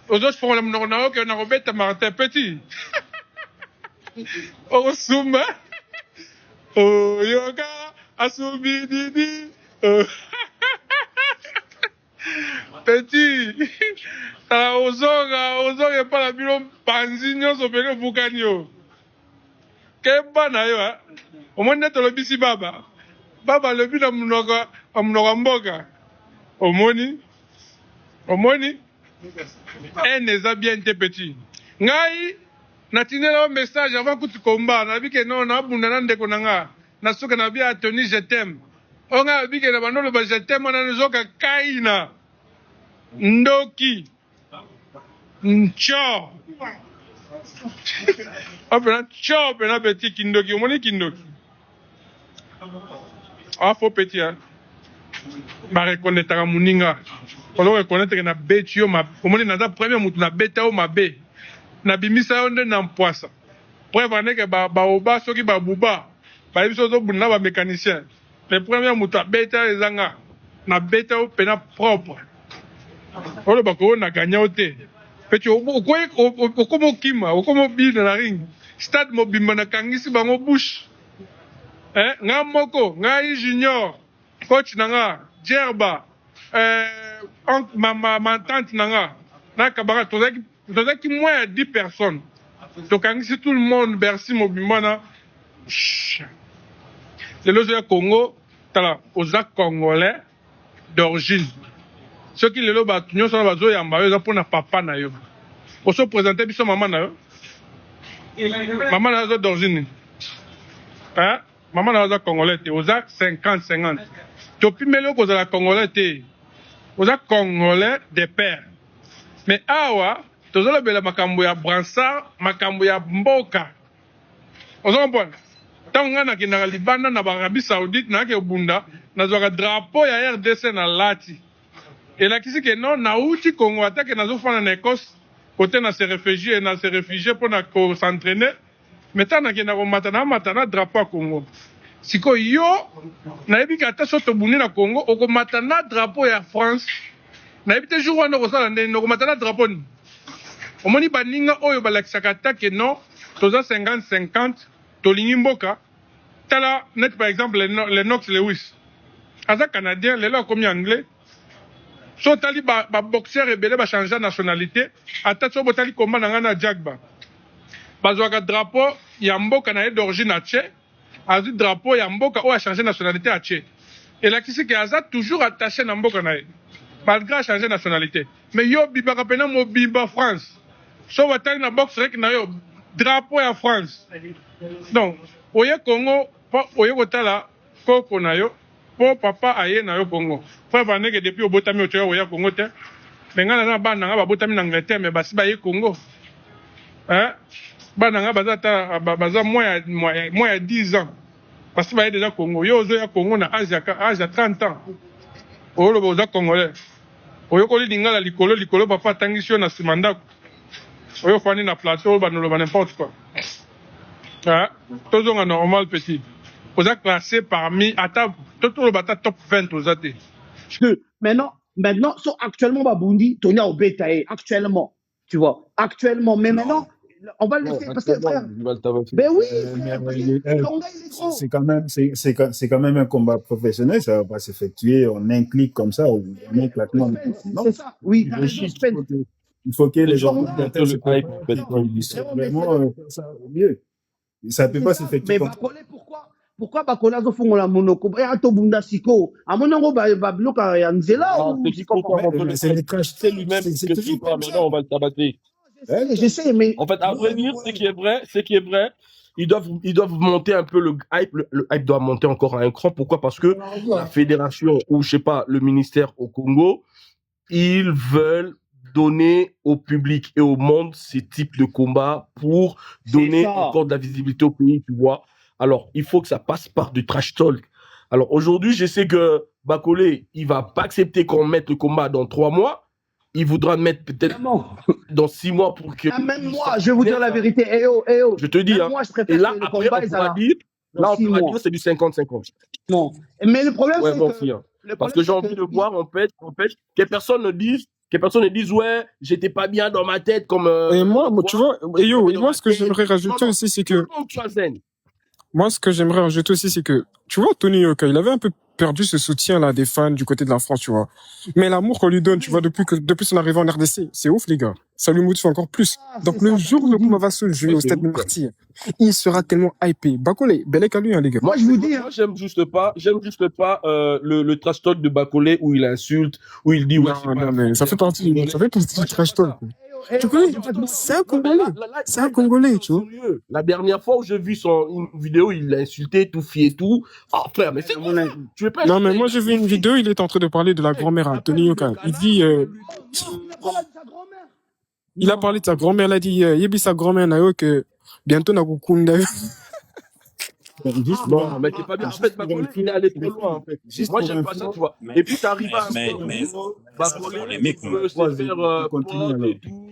aux autres font le on a rebête Martin Petit. Au Souma, au Yoga, Asubi Didi, Petit. Ozonga pas la bilo Panzinho Sopele Bukanyo. Kemba na yo, au moins net le bisi baba. Baba le but amnoga mboga. Omoni. Un eza bien te petit. Ngai natinela un message avant que tu combats. Na bike non na bunda na ndeko nanga. Na soka na bia Tony je t'aime. Onga bike na banolo ba je t'aime na nzoka kaina. Ndoki. Ncho. Apena cho pena petit kindoki. Omoni kindoki. Ah faux petit hein. Ba reconnaître ka muninga. Pour reconnaître que na beti yo ma omoni na za premier mutu na beta o mabe. Na bimisa yo nde na mpoasa. Preuve ane ke ba oba soki ba buba. Ba biso zo bunda ba mécanicien. Le premier mutu a beta ezanga na beta o pena propre. Olo ba ko na gagner ote. Petit o komo kima, o komo bi na ring. Stade mobimba na kangisi bango bush. Nga moko, nga junior, coach nanga, Djerba, ma tante nanga, na kabara, qui moins 10 personnes. Donc, si tout le monde, Bercy, Mobimana, c'est le Congo, aux Congolais d'origine. Ceux qui le lobent, nous sommes à Zoyamba, ils ont pour papa na yo. Pour se présenter, ils sont maman na yo. Maman na yo d'origine. Hein? Maman na Congolais, aux 50-50. Tu peux mêler aux Congolais, aux Congolais des pères. Mais awa, tu as le makambo ya Bransard, makambo ya Mboka. Vous comprenez? Tant qu'on a na Libana, na Arabie Saoudite, na ke bunda, na zoka drapeau ya RDC na lati. Et là, qui c'est que non, na outi Congo attaque na zo fana na Écosse, côté na se réfugier pour s'entraîner. Maintenant, na drapeau à Congo. Si yo, na yebi ata soto buni na Congo, oko matana drapeau ya France. Na yebi te jour wana ko sala ndeni, oko matana drapeau ni. Omoni baninga oyo balakisaka ta ke non, toza 50-50, tolingi mboka. Tala net par exemple Lennox Lewis. Aza Canadien, lelo akomi anglais. So tali ba boxeur ebele ba changer nationalité, ata so botali combat na ngana Jagba. Bazwaka drapeau ya mboka na ye d'origine à Tché, azu drapeau ya mboka ou a changé nationalité à Tché. Et là qui c'est que aza toujours attaché na mboka na ye, malgré changer nationalité. Mais yo bibaka pena mo biba France. So watali na boxe rek na yo drapeau ya France. Donc oye Congo, oye kotala koko na yo, po papa aye na yo Congo. Frère vaneke depuis obotami otoya oya Congo te. Mais ngana na bana nga babotami na Angleterre mais basi ba ye Congo. Hein? Bananga baza moins ya 10 ans. Parce que baye déjà Congo. Yo ozo ya Congo na âge à 30 ans. Oyo lobo oza Congolais. Oyo koli lingala likolo papa tangisi yo na simandako. Oyo fani na plateau banoloba n'importe quoi. Hein? Tozonga normal petit. Oza classé parmi toto lo bata top 20 oza te. Maintenant, actuellement, Babundi, Tony Obetae, actuellement, tu vois, actuellement, mais maintenant, on va le laisser, parce que frère, ben oui, c'est quand même un combat professionnel, ça va pas s'effectuer en un clic comme ça, ou en un claquement. C'est ça, oui, il faut que les gens vraiment ça au mieux. Ça peut pas s'effectuer comme ça. Mais pourquoi Bakola zo fongola monoko et ato bunda siko amonango ba bloka ya nzela ou c'est le crash lui-même que tu parles maintenant on va le tabasser. Je sais mais en fait à vrai dire ce qui est vrai ils doivent monter un peu le hype doit monter encore à un cran. Pourquoi? Parce que la fédération ou je sais pas le ministère au Congo ils veulent donner au public et au monde ces types de combats pour donner encore de la visibilité au pays, tu vois. Alors, il faut que ça passe par du trash talk. Alors, aujourd'hui, je sais que Bakole, il va pas accepter qu'on mette le combat dans 3 mois. Il voudra mettre peut-être dans 6 mois pour que... même moi, je vais vous dire la vérité. Je te dis, hein. Moi, je préfère et là, que le après, combat, on pourra dire... Là, on pourra dire c'est du 50-50. Non. Mais le problème, c'est que... Parce que j'ai envie de voir, en fait, que personne ne dise Que personne ne dise, ouais, j'étais pas bien dans ma tête comme. Et moi, tu vois, et yo, et dans moi, ma ce que tête. j'aimerais Non, rajouter non, aussi, c'est tout que, le monde soit zen. moi, ce que j'aimerais rajouter aussi, c'est que, tu vois, Tony Yoka, il avait un peu perdu ce soutien, là, des fans du côté de la France, tu vois. Mais l'amour qu'on lui donne, tu vois, depuis son arrivée en RDC, c'est ouf, les gars. Ça lui motive encore plus. Donc, c'est le ça, jour t'as où le tout dit. combat va se jouer Ouais, au c'est stade ouf, quoi. Martyr, il sera tellement hypé. Bacolé, belek à lui, hein, les gars. Moi, je vous dis, Moi, j'aime juste pas le trash talk de Bacolé où il insulte, où il dit, ouais, c'est Non, pas non, un mais ça fait partie du Moi, trash j'aime pas talk. ça. Tu connais, c'est un Congolais. C'est un Congolais, tu vois. Sérieux. La dernière fois où j'ai vu une vidéo, il l'a insulté, tout fi et tout. Ah, frère, mais c'est quoi ça? Tu veux pas Non, insulter mais moi, j'ai vu une vidéo, il est en train de parler de la grand-mère à Tony Yoka. Il dit, il a parlé de sa grand-mère, il a dit, Yebi sa grand-mère, Nayo, que bientôt, na kukunda. Non, mais t'es pas bien. En fait, Bacolé, il est allé trop loin, en fait. Moi, j'aime pas ça, tu vois. Et puis, t'arrives à un point où Bacolé peut se faire pote et tout.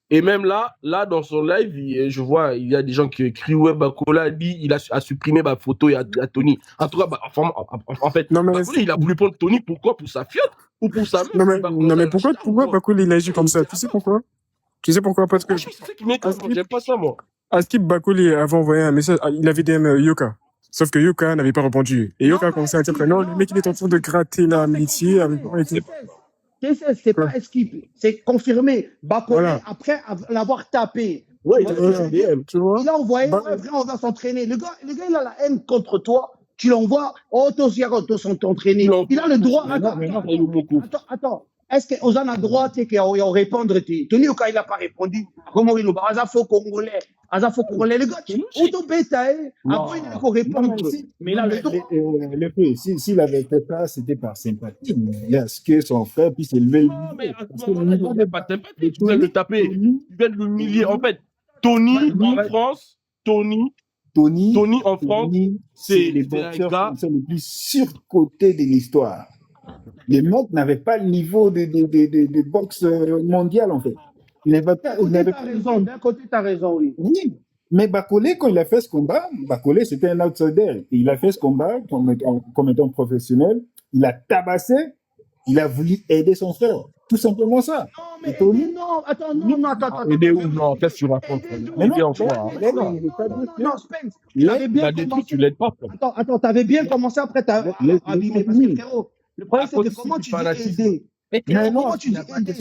Et même là, dans son live, je vois, il y a des gens qui écrivent, ouais, Bacolé a dit, il a supprimé ma photo à Tony. En tout cas, en fait, Non, mais Bacolé, il a voulu prendre Tony, pourquoi? Pour sa fiotte ou pour sa meuf? non, mais pourquoi Bacolé, il agit comme ça? Tu sais pourquoi? Parce que, C'est ça qui m'étonne, j'aime pas ça, moi. Askip Bacolé avait envoyé un message, il avait DM Yoka. Sauf que Yoka n'avait pas répondu. Et Yoka a commencé à dire que non, le mec, il est en train de gratter l'amitié avec c'est pas esquive, c'est confirmé. Bacolé, Voilà. après l'avoir tapé, Ouais, tu vois. il a envoyé, ouais, frère, on va s'entraîner. Le gars, il a la haine contre toi. Tu l'envoies, t'entraîner. Il a le droit. Attends. Est-ce que Ozan a droit de répondre? Tony Yoka, il n'a pas répondu. Comment il a fait Congolais? Le gars, auto-bêta, après, il faut répondre. Mais là, le fait, s'il avait fait ça, c'était par sympathie. Il y a ce que son frère puisse élever le Non, mais à ce moment-là, il n'est pas sympathique. Tu viens de le taper. Tu viens de l'humilier. En fait, Tony en France, Tony en France, c'est les boxeurs les plus surcotés de l'histoire. Les mecs n'avaient pas le niveau de boxe mondial, en fait. D'un côté, tu as raison, oui. Oui, mais Bacolé, quand il a fait ce combat, Bacolé, c'était un outsider. Il a fait ce combat comme étant professionnel. Il a tabassé. Il a voulu aider son frère. Tout simplement ça. Attends. Aider où? Non, qu'est-ce que tu racontes? Aider en soi. Non, Spence. Tu l'aides pas. Attends, t'avais bien commencé, après t'as abîmé. Parce que, frérot, le problème, c'est que comment tu dis aider? Mais non, comment tu dis aider?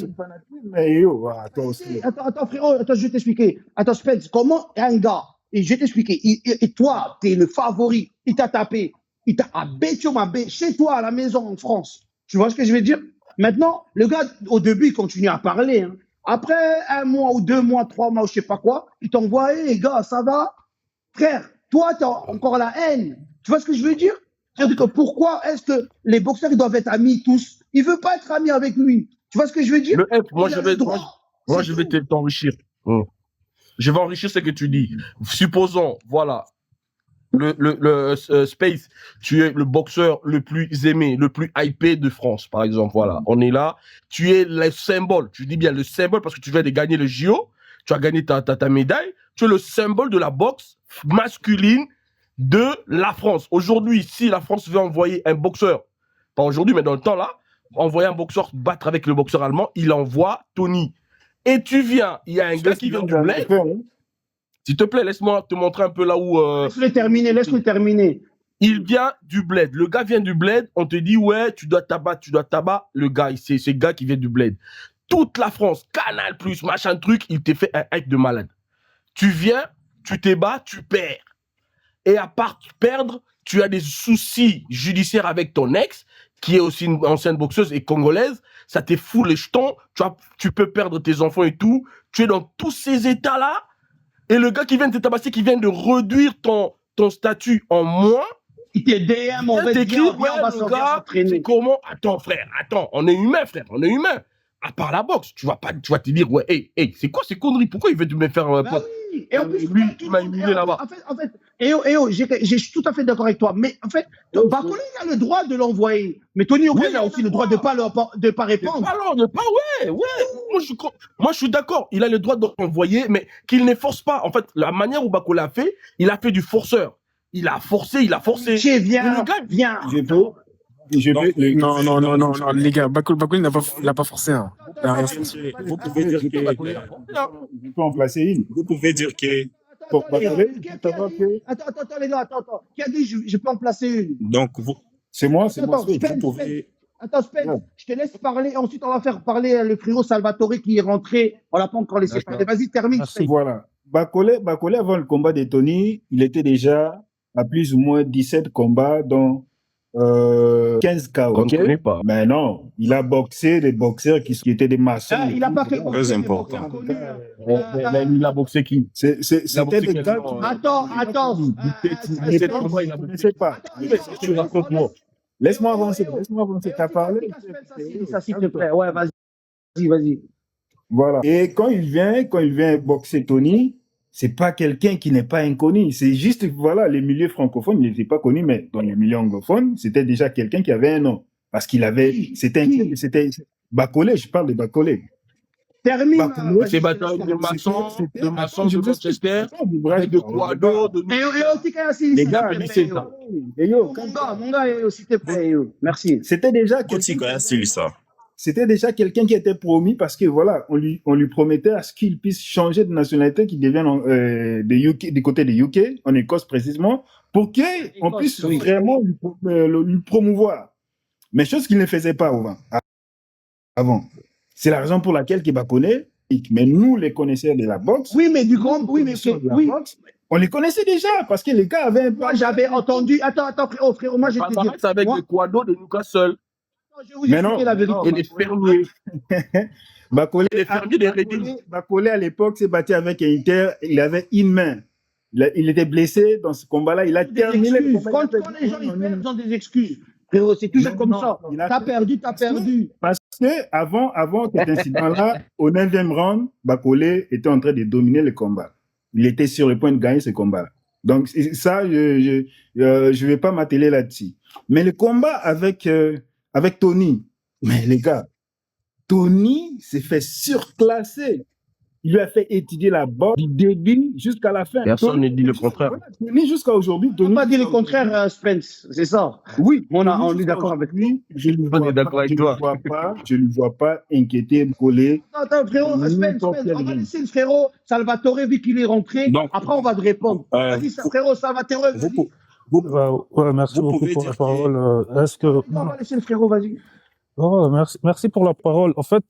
Mais yo, attends, Attends, frérot, je vais t'expliquer. Attends, Spence, comment un gars, et je vais t'expliquer, et toi, t'es le favori, il t'a tapé, il t'a abattu chez toi à la maison en France. Tu vois ce que je veux dire? Maintenant, le gars, au début, il continue à parler. Hein. Après 1 mois ou 2 mois, 3 mois, ou je sais pas quoi, il t'envoie, hey, gars, ça va? Frère, toi, t'as encore la haine. Tu vois ce que je veux dire? C'est-à-dire que pourquoi est-ce que les boxeurs ils doivent être amis tous? Il veut pas être ami avec lui. Tu vois ce que je veux dire? Le F, moi, je vais t'enrichir. Je vais enrichir ce que tu dis. Supposons, voilà, Space, tu es le boxeur le plus aimé, le plus hypé de France, par exemple. Voilà, on est là. Tu es le symbole. Tu dis bien le symbole parce que tu viens de gagner le JO. Tu as gagné ta médaille. Tu es le symbole de la boxe masculine de la France. Aujourd'hui, si la France veut envoyer un boxeur, pas aujourd'hui, mais dans le temps là, envoyer un boxeur battre avec le boxeur allemand, il envoie Tony. Et tu viens, il y a un gars qui vient du bled. S'il te plaît, laisse-moi te montrer un peu là où... Laisse-le terminer. Il vient du bled. Le gars vient du bled. On te dit, ouais, tu dois tabac. Le gars, c'est ce gars qui vient du bled. Toute la France, Canal+, machin truc, il t'a fait un hype de malade. Tu viens, tu te bats, tu perds. Et à part perdre, tu as des soucis judiciaires avec ton ex, qui est aussi une ancienne boxeuse et congolaise. Ça te fout les jetons. Tu peux perdre tes enfants et tout. Tu es dans tous ces états-là. Et le gars qui vient de te tabasser, qui vient de réduire ton statut en moins, il te DM, on va te dire, ouais, le gars, c'est comment? Attends, frère, on est humain, frère, on est humain. À part la boxe, tu vas te dire, ouais, hey, c'est quoi ces conneries? Pourquoi il veut me faire pote? Oui. Et en plus, lui, tu m'as humilié là-bas. En fait, je suis tout à fait d'accord avec toi. Mais en fait, Bacolé, il a le droit de l'envoyer. Mais Tony Yoka, il a aussi le droit de pas répondre. Ouais. Moi, je suis d'accord. Il a le droit d'envoyer, mais qu'il ne force pas. En fait, la manière où Bacolé a fait, il a fait du forceur. Il a forcé. Viens. Je Donc, vais, Non, non, non, non, non, les gars, Bakoul, il n'a pas forcé. Hein. Il a rien forcé. Vous pouvez dire que je peux en placer une. vous pouvez dire que Pour Attends, les gars, Bakolé, qui a savoir dit? que Attends, les gars, attends. Qui a dit je peux en placer une? donc vous c'est moi, Attends, Spence. Spence, pouvez Attends, Spence, Ouais. je te laisse parler. Ensuite, on va faire parler le frérot Salvatore qui est rentré. On l'a pas encore laissé parler. Vas-y, termine. Merci. Spence. Voilà. Bakolé, avant le combat de Tony, il était déjà à plus ou moins 17 combats, dont 15 KO. on ne connaît pas. Mais non, il a boxé des boxeurs qui étaient des maçons. Ah, il n'a pas fait Très boxer des important. boxeurs connus, Mais il a boxé qui? C'était des gars quasiment, qui... Attends. Il était comment il a Je ne sais pas. Tu racontes-moi. Laisse-moi avancer. T'as parlé. Ça, s'il te plaît. Ouais, vas-y. Voilà. Et quand il vient boxer Tony, c'est pas quelqu'un qui n'est pas inconnu. C'est juste, voilà, les milieux francophones, il n'était pas connu, mais dans les milieux anglophones, c'était déjà quelqu'un qui avait un nom. Parce qu'il avait, c'était Bakolé, je parle de Bakolé. Termine. Bakolé, vas-y, C'est je te battu laisse de terminer. maçons de Manchester, avec de Quado, de Et aussi, Kassi, Les s'il gars, te plaît, c'est yo. ça. Et yo, Mon gars, s'il te plaît, yo. Merci. c'était déjà Koti quelqu'un, style ça. c'était déjà quelqu'un qui était promis parce que voilà, on lui promettait à ce qu'il puisse changer de nationalité, qu'il devienne du côté des UK, en Écosse précisément, pour qu'on puisse oui. vraiment lui promouvoir. Mais chose qu'il ne faisait pas avant. C'est la raison pour laquelle Kiba connaît, mais nous, les connaisseurs de la boxe, Oui, mais du grand, oui, mais connaisseurs de la oui. boxe, on les connaissait déjà parce que les gars avaient un Moi, j'avais entendu. Attends, frérot, moi, je vais te dire. c'est avec Moi, des Quado de Newcastle je vais vous Mais non. expliquer la vérité. et les fermiers. Bakolé, Les fermiers des Redding. Bakolé, à l'époque, s'est battu avec Inter. Il avait une main. Il était blessé dans ce combat-là. Il a Des terminé le excuses. combat. Quand les gens ils perdent, ils ont des excuses. Frérot, c'est toujours Mais comme non, ça. il a T'as fait- perdu. Parce que avant cet incident-là, au 9e round, Bakolé était en train de dominer le combat. Il était sur le point de gagner ce combat. Donc ça, je vais pas m'atteler là-dessus. Mais le combat avec Tony, mais les gars, Tony s'est fait surclasser. Il lui a fait étudier la boxe du début jusqu'à la fin. Personne ne dit le contraire. Voilà, Tony jusqu'à aujourd'hui. On n'a pas dit le contraire, Spence. C'est ça. Oui, On Tony est jusqu'à d'accord avec aujourd'hui, je ne On est d'accord avec toi. lui vois pas inquiéter, coller. Attends, frérot, Spence, on va laisser le frérot Salvatore, vu qu'il est rentré. Donc, Après, on va te répondre. Vas-y, frérot Salvatore, vas-y. vous Merci Vous beaucoup pouvez pour la dire parole. Est-ce que On va laisser le frérot, vas-y. Oh, merci pour la parole. En fait,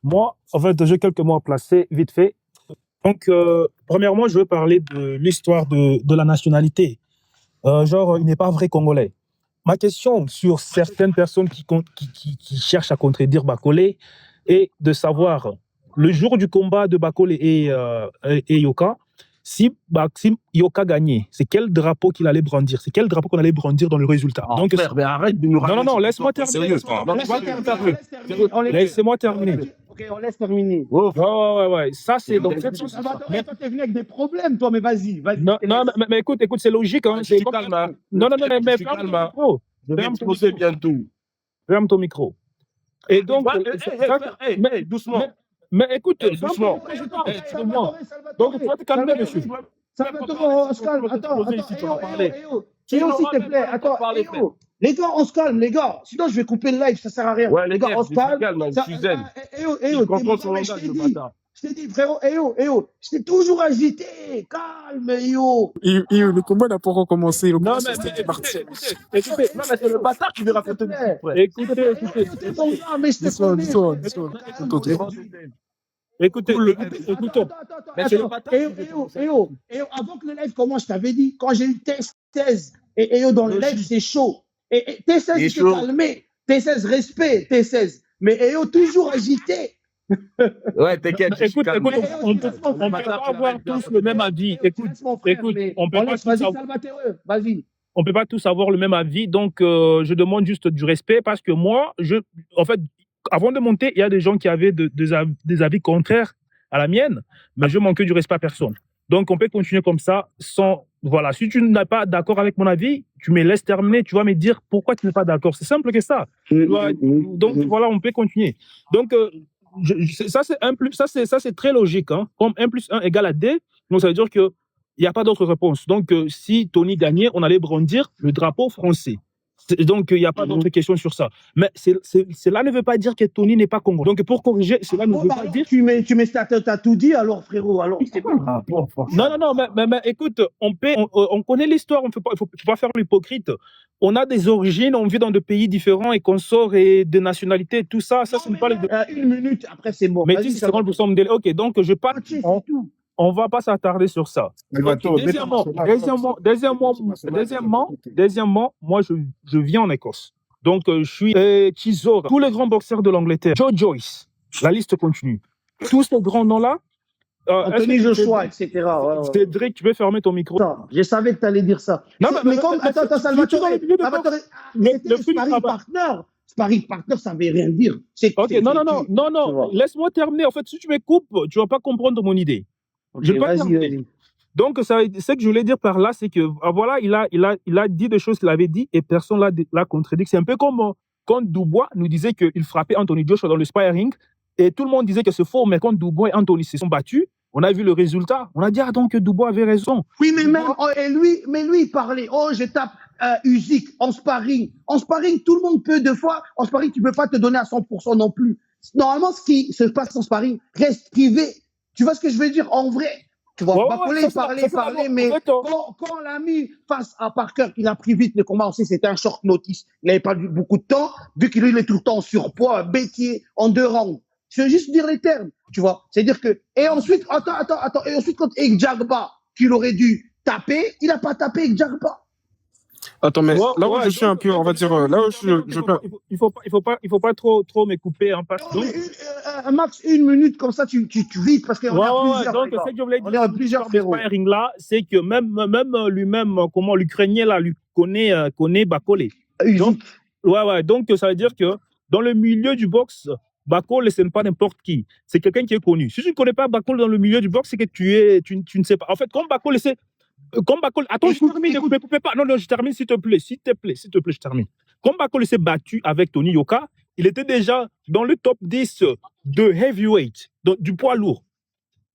moi, j'ai quelques mots à placer vite fait. Donc, premièrement, je veux parler de l'histoire de la nationalité. Il n'est pas vrai Congolais. Ma question sur certaines personnes qui cherchent à contredire Bakolé est de savoir, le jour du combat de Bakolé et Yoka, si Yoka gagnait, c'est quel drapeau qu'il allait brandir? C'est quel drapeau qu'on allait brandir dans le résultat? Donc, frère, mais arrête de nous non, laisse-moi terminer. Laissez-moi terminer. Ok, on laisse terminer. Ouais. Ça, c'est donc. Salvatore, toi, t'es venu avec des problèmes, toi, mais vas-y. Non, mais écoute, c'est logique. Hein. Je suis calme, hein. Non, mais Je suis ferme calme, ton hein. micro. je vais exploser bientôt. Ferme ton micro. Et donc, Doucement. mais écoute, doucement. Excuse-moi. Donc, tu vas te calmer, monsieur. Salvatore, on se calme. Attends. Ici, tu vas parler. S'il te plaît, attends. Les gars, on se calme, les gars. Sinon, je vais couper le live, ça sert à rien. Ouais, les gars, on se calme. je suis zen. Je comprends son langage, le bâtard. Je t'ai dit, frérot, je t'ai toujours agité. Calme, Le combat n'a pas recommencé. Le Non, combat, mais c'était parti. écoutez, Non, mais c'est le bâtard qui veut raconter des trucs, frère. écoutez. T'es ton gars, mais je te Dis-toi, connais. dis-toi. Écoutez, écoutons. Mais c'est le bâtard qui veut Avant que le live commence, je t'avais dit, quand j'ai eu T16, et dans le live, c'est chaud. Et T16, Il est il s'est chaud. calmé. T16, respect, T16. Mais toujours agité. Ouais, t'inquiète. je suis Écoute, calme. on peut pas avoir tous le même avis. Écoute, on peut pas tous Vas-y, avoir. Salvatore, vas-y. On peut pas tous avoir le même avis, donc je demande juste du respect parce que moi, en fait, avant de monter, il y a des gens qui avaient des avis contraires à la mienne, mais je manque du respect à personne. Donc, on peut continuer comme ça sans. Voilà, si tu n'es pas d'accord avec mon avis, tu me laisses terminer, tu vas me dire pourquoi tu n'es pas d'accord. C'est simple que ça. Donc, voilà, on peut continuer. Donc, ça, c'est très logique. Hein. Comme 1 + 1 = 2, donc ça veut dire qu'il n'y a pas d'autre réponse. Donc, si Tony gagnait, on allait brandir le drapeau français. Donc, il n'y a pas d'autre question sur ça. Mais cela ne veut pas dire que Tony n'est pas congolais. Donc, pour corriger, cela ne Bon, veut bah pas alors, dire... t'as tout dit alors, frérot. Alors, c'est bon. Non, mais écoute, on connaît l'histoire, faut pas faire l'hypocrite. On a des origines, on vit dans des pays différents et qu'on sort et de nationalités, tout ça, ce n'est pas les... Une minute, après, c'est bon. Mais Vas-y, 10 secondes, nous sommes délai. Ok, donc je pas... c'est tout. On va pas s'attarder sur ça. Salvatore, Ok, deuxièmement, moi, je vis en Écosse. Donc, je suis Chisora, tous les grands boxeurs de l'Angleterre, Joe Joyce, la liste continue. Tous ces grands noms-là, Anthony Joshua, etc. Ouais, ouais. Cédric, tu peux fermer ton micro. Ça, je savais que tu allais dire ça. Non, Mais comme, attends, Salvatore, c'était le fruit du sparring travail. partner. Sparring partner, ça veut rien dire. Ok, non, laisse-moi terminer. En fait, si tu me coupes, tu vas pas comprendre mon idée. Ok, Je vais pas terminer. vas-y. Donc, ce que je voulais dire par là, c'est que, voilà, il a dit des choses qu'il avait dit et personne l'a contredit. C'est un peu comme quand Dubois nous disait qu'il frappait Anthony Joshua dans le sparring et tout le monde disait que c'est faux, mais quand Dubois et Anthony se sont battus, on a vu le résultat. On a dit, donc, Dubois avait raison. Oui, mais même, lui, il parlait, je tape Usyk en sparring. En sparring, tout le monde peut deux fois. En sparring, tu peux pas te donner à 100% non plus. Normalement, ce qui se passe en sparring reste privé. Tu vois ce que je veux dire? En vrai, tu vois, Bakole, il parlait, mais quand on l'a mis face à Parker, qu'il a pris vite le combat, on sait c'était un short notice. Il n'avait pas eu beaucoup de temps, vu qu'il est tout le temps en surpoids, bêtier, en 2 rounds. Je veux juste dire les termes, tu vois. C'est-à-dire que, et ensuite, et ensuite, quand Jagba, qu'il aurait dû taper, il n'a pas tapé Jagba. Attends, mais là où je suis un peu, on va dire, là où je peux... Il faut pas trop me couper, hein, parce que... Max, 1 minute, comme ça, tu vite, parce qu'on a plusieurs. Donc, ce que je voulais dire, on a plusieurs sparring là, c'est que même lui-même, comment l'Ukrainien là, lui connaît Bakole. Donc, donc ça veut dire que dans le milieu du boxe, Bakole, ce n'est pas n'importe qui. C'est quelqu'un qui est connu. Si tu ne connais pas Bakole dans le milieu du boxe, c'est que tu ne sais pas. En fait, comme Bakole, c'est... Comme Bakole, attends, je termine, ne coupez pas. Non, je termine, s'il te plaît, je termine. Comme Bakole s'est battu avec Tony Yoka, il était déjà dans le top 10 de heavyweight, du poids lourd.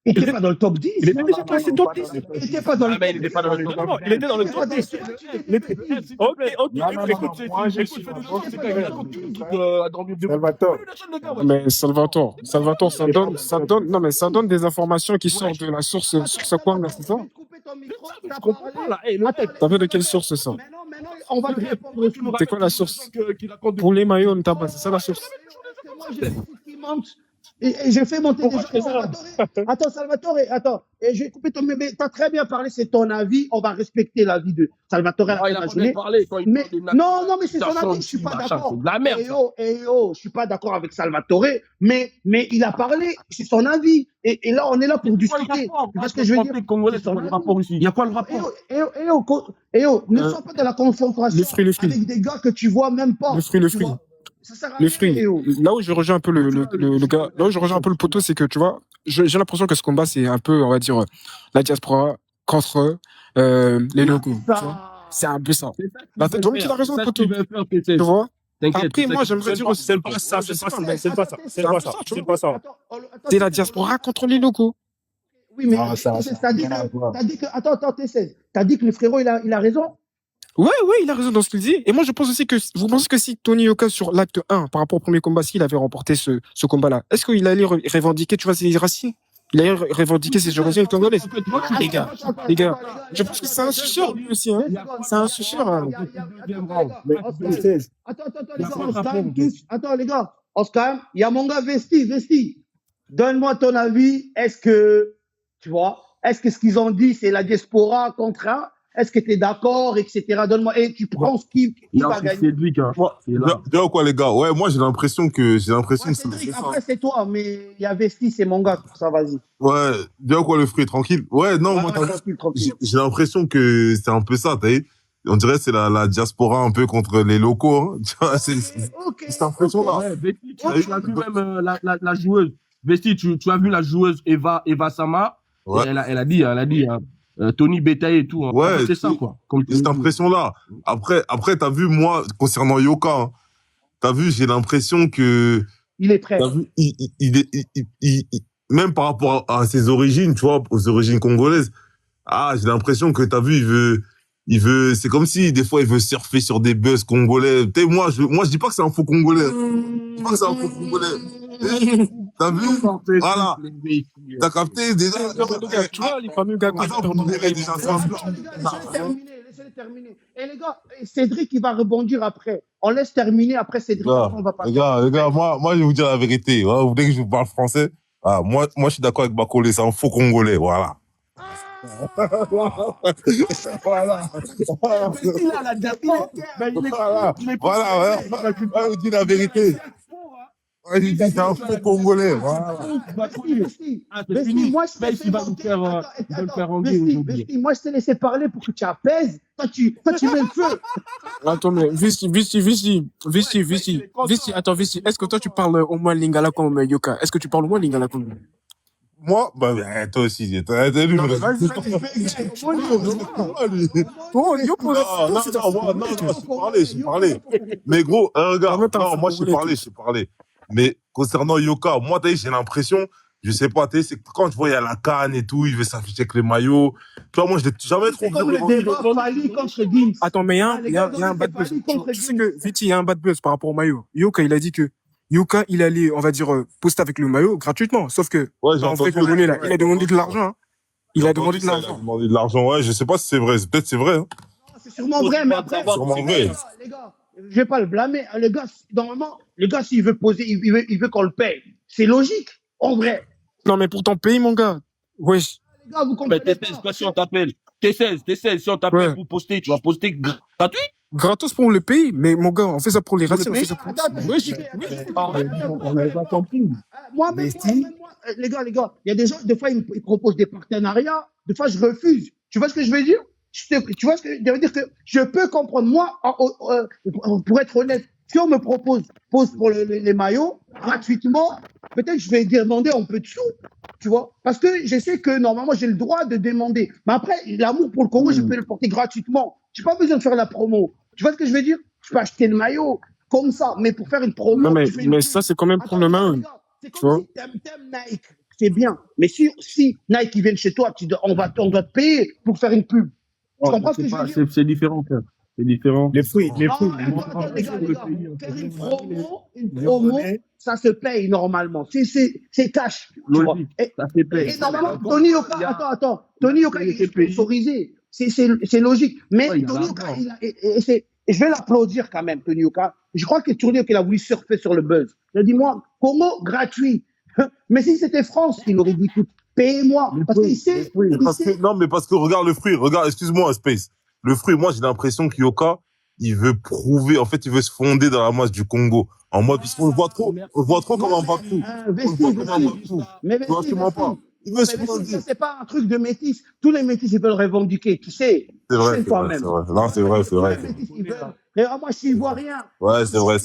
Il n'était pas dans le top 10. Il était déjà classé top 10. Il n'était pas dans le top 10. Il n'était pas dans le top 10. Non, il était dans le top 10. Ok. Mais Salvatore, ça donne des informations qui sortent de la source sur ce coin là, c'est ça? Je comprends là. T'as vu de quelle source c'est ça? Maintenant, on va te répondre. C'est quoi la source? Pour les maillots, on tabac, c'est ça la source? Et j'ai fait monter des gens. Attends, Salvatore, attends. Et je vais couper ton bébé. Tu as très bien parlé, c'est ton avis. On va respecter l'avis de Salvatore. Mais non, mais c'est son avis. Je suis pas d'accord. C'est de la merde. Je suis pas d'accord avec Salvatore. Mais il a parlé. C'est son avis. Et là, on est là pour discuter. Parce que je veux dire. Il y a quoi le rapport? Ne sois pas dans la confrontation avec des gars que tu vois même pas. Le fruit. Le fruit. Là où je rejoins un peu le gars, là où je rejoins un peu le poteau, c'est que tu vois, j'ai l'impression que ce combat, c'est un peu, on va dire, la diaspora contre les locaux. C'est un peu ça. Donc, il a raison, le poteau. Tu vois? Après, moi, j'aimerais dire aussi. C'est pas ça. C'est la diaspora contre les locaux. Oui, mais t'as dit que. Attends, t'as dit que le frérot, il a raison? Ouais, il a raison dans ce qu'il dit. Et moi, je pense aussi que, vous pensez que si Tony Yoka, sur l'acte 1, par rapport au premier combat, s'il avait remporté ce combat-là, est-ce qu'il allait revendiquer, tu vois, ses racines? Il allait revendiquer ses origines congolaises? Les gars, je pense que c'est un suceur, lui aussi, hein. C'est un suceur, hein. Attends, les gars, on se calme. Il y a mon gars Vesti. Donne-moi ton avis. Est-ce que ce qu'ils ont dit, c'est la diaspora contre un? Est-ce que tu es d'accord, etc. Donne-moi. Et tu prends ce qui va gagner. Déjà quoi, les gars? Ouais, moi, j'ai l'impression que c'est après, c'est toi, mais il y a Vesti, c'est mon gars. Ça, vas-y. Ouais, déjà quoi, le fruit, tranquille. Ouais, non, moi, tranquille. j'ai l'impression que c'est un peu ça, t'as vu? On dirait que c'est la diaspora un peu contre les locaux, hein. Tu vois, c'est cette impression-là. Ouais, Vesti, tu as vu même la joueuse. Vesti, tu as vu la joueuse Eva Sama. Ouais. Elle a dit, Tony Bétail et tout. Hein. Ouais, c'est ça, quoi. Cette impression-là. Après, t'as vu, moi, concernant Yoka, hein, t'as vu, j'ai l'impression que... Il est prêt. T'as vu, même par rapport à ses origines, tu vois, aux origines congolaises, j'ai l'impression que t'as vu, c'est comme si, des fois, il veut surfer sur des buzz congolais. Tu sais, moi, je dis pas que c'est un faux congolais. Je dis pas que c'est un faux congolais. T'as vu? Voilà. T'as capté, déjà? Tu vois, les fameux gars Attends, vous me verrez déjà ça. Laissez-les terminer, laissez-les terminer. Et les gars, Cédric, il va rebondir après. On laisse terminer après Cédric. On va passer. Les gars, moi, je vais vous dire la vérité. Ouais, vous voulez que je vous parle français? Ah, moi, je suis d'accord avec Bakole, c'est un faux congolais, voilà. Voilà. Voilà, ouais, vous dites la vérité. Ouais, je dis c'est un faux congolais, voilà. Vesti, moi, je t'ai laissé parler pour que tu apaises. Toi, tu mets le feu. Attends, mais Vici, attends, Vici, est-ce que toi tu parles au moins lingala comme Yoka? Est-ce que tu parles au moins lingala comme Moi, bah, toi aussi, t'as lu, Oh, Yoko, non, j'ai parlé. Mais gros, regarde, non, moi, j'ai parlé. Mais concernant Yoka, moi, t'as vu, j'ai l'impression, je sais pas, t'as vu, c'est que quand je vois, il y a la canne et tout, il veut s'afficher avec les maillots. Tu vois, moi, je l'ai jamais trop vu. Comme le débat Fali contre Gims. Attends, mais il y a un bad buzz. Tu sais que, Viti, il y a un bad buzz par rapport au maillot. Yoka, il a dit que Yoka, il allait, on va dire, poster avec le maillot gratuitement. Sauf que, ouais, en fait, Congolais, là, il a demandé de l'argent, hein. Il a demandé de l'argent, ouais, je sais pas si c'est vrai, peut-être c'est vrai, hein. C'est sûrement vrai, mais après, sûrement vrai. Les gars, je vais pas le blâmer. Le gars, normalement, le gars, s'il veut poser, il veut qu'on le paye. C'est logique, en vrai. Non, mais pour ton pays, mon gars. Wesh. Les gars, vous comprenez Mais T16, quoi, si on t'appelle? T16, si on t'appelle pour poster, tu vas poster gratuit? Gratos pour le pays, mais mon gars, on fait ça pour les racistes, on fait ça pour... Wesh. On n'avait pas compris. Moi, les gars, il y a des gens, des fois, ils proposent des partenariats, des fois, je refuse. Tu vois ce que je veux dire? Tu vois ce que je veux dire, que je peux comprendre. Moi, pour être honnête, si on me pose pour les maillots gratuitement, peut-être je vais demander un peu de sous, tu vois, parce que je sais que normalement j'ai le droit de demander. Mais après, l'amour pour le Congo, je peux le porter gratuitement. J'ai pas besoin de faire la promo. Tu vois ce que je veux dire? Je peux acheter le maillot comme ça, mais pour faire une promo. Non, mais ça, c'est quand même pour le main. C'est comme si t'aimes Nike, c'est bien. Mais si Nike ils viennent chez toi, on va te payer pour faire une pub. Tu comprends ce que je veux dire? C'est différent, frère. C'est différent. Les fruits. Les gars, faire une promo, ça se paye normalement. C'est cash. Logique, ça se paye. Et normalement, Tony Yoka, attends. Tony Yoka, il est sponsorisé. C'est logique. Mais Tony Yoka, et je vais l'applaudir quand même, Tony Yoka. Je crois que Tony Yoka, il a voulu surfer sur le buzz. Il a dit, moi, Congo, gratuit. Mais si c'était France, il aurait dit, écoute, payez-moi. Parce qu'il sait. Non, mais parce que regarde le fruit, excuse-moi, Space. Le fruit, moi, j'ai l'impression qu'Yoka, il veut prouver, en fait, il veut se fonder dans la masse du Congo. En mode, parce qu'on le voit trop comme un Bakou. Mais il veut se fonder. C'est pas un truc de métis. Tous les métis, ils veulent revendiquer, tu sais. C'est vrai. Non, c'est vrai. Moi, je vois rien. Ouais, c'est vrai.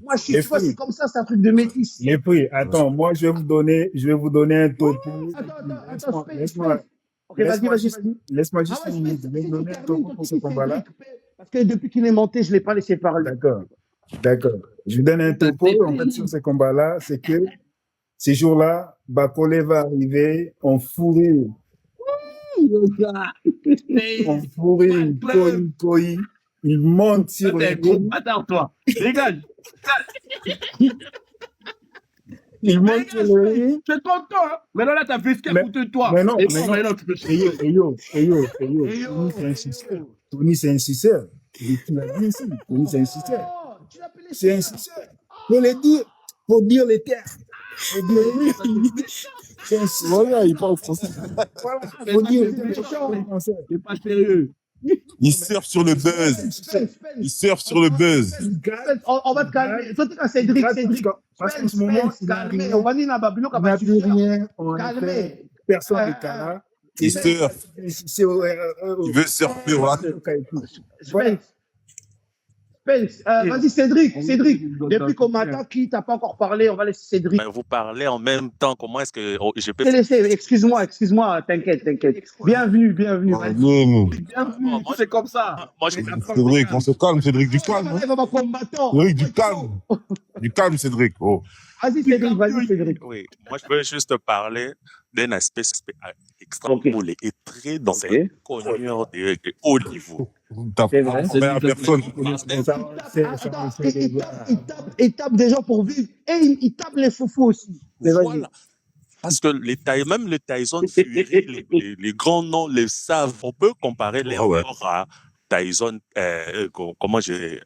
Moi, tu vois, c'est comme ça, c'est un truc de métis. Les prix, attends, moi, je vais vous donner un topo. Attends, ok, vas-y. Laisse-moi juste une minute. Je vais vous donner un topo pour ce combat-là. Parce que depuis qu'il est monté, je ne l'ai pas laissé parler. D'accord. Je vous donne un topo, en fait, sur ce combat-là. C'est que ces jours-là, Bakole va arriver en fourrure. Koi. Il monte sur le ring. Attends, toi. Dégage. Il monte sur le ring. C'est ton temps, hein. Mais là, t'as fait ce qu'il faut de toi. Mais non, tu peux... Tony, c'est un suceur. Tu l'as dit ici. Tony, c'est un suceur. C'est un suceur. Faut dire les termes. Voilà, il parle français. Faut dire les termes français. C'est pas sérieux. Il surfe sur le buzz. On va te calmer. Toi, t'es Cédric. Parce qu'en ce moment, calmer. On va dire n'a pas plus rien. Personne n'est là. Il surfe. Il veut surfer, voilà. Spence, vas-y Cédric, depuis qu'on m'attend, qui t'a pas encore parlé, on va laisser Cédric. Vous parlez en même temps, comment est-ce que je peux... Excuse-moi, t'inquiète. Bienvenue. Bienvenue, c'est comme ça. Moi, Cédric, on se calme, Cédric, du calme. Cédric, du calme. Du calme, Cédric. Oh. Vas-y, Cédric, vas-y, Cédric. Oui, moi je veux juste parler d'un aspect extrêmement Ok. cool et très dans Ok. cette cognure de haut niveau. T'as C'est pas vrai. parlé à personne. Il tape des gens pour vivre. Et il tape les foufous aussi. Mais vas-y. Voilà. Parce que même les Tyson Fury, les grands noms le savent. On peut comparer les encore à Tyson,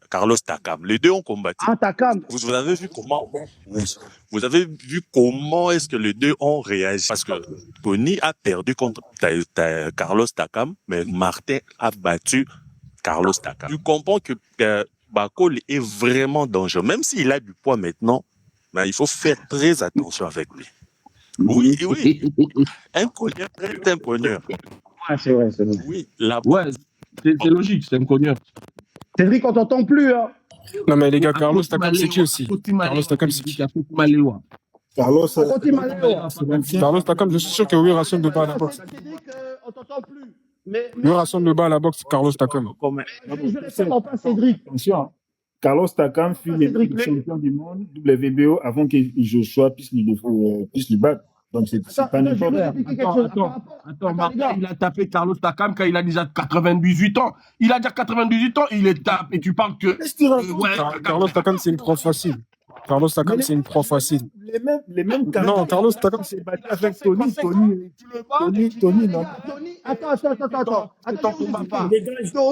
Carlos Takam. Les deux ont combattu. Ah, Takam. Vous avez vu comment est-ce que les deux ont réagi? Parce que Tony a perdu contre Carlos Takam, mais Martin a battu Carlos Takam. Tu comprends que Bakol est vraiment dangereux. Même s'il a du poids maintenant, mais il faut faire très attention avec lui. Oui. Un cogneur reste un cogneur. Ah, c'est vrai, c'est vrai. Oui, Ouais, c'est logique, c'est un cogneur. Cédric, on t'entend plus, hein. Non, mais les gars, Carlos Takam, c'est qui aussi? Carlos Takam, c'est qui? Carlos, Continue, Maléo. Carlos Takam, je suis sûr que oui, rationne de bas à la boxe. Cédric, on t'entend plus. Mais Oui, rationne de bas à la boxe, Carlos Takam. je vais répondre pas Cédric. attention, Carlos Takam fut le Cédric, champion du monde WBO avant que Joshua puisse lui battre. Donc c'est pas n'importe quoi. Attends, Martin, il a tapé Carlos Takam quand il a déjà 98 ans. Il a déjà 98 ans, il est tapé. Et tu parles que. Carlos Takam, c'est une proie facile. Carlos Takam, c'est une proie facile. Les mêmes Non, Carlos Takam, s'est battu avec Tony, non. Tony, attends.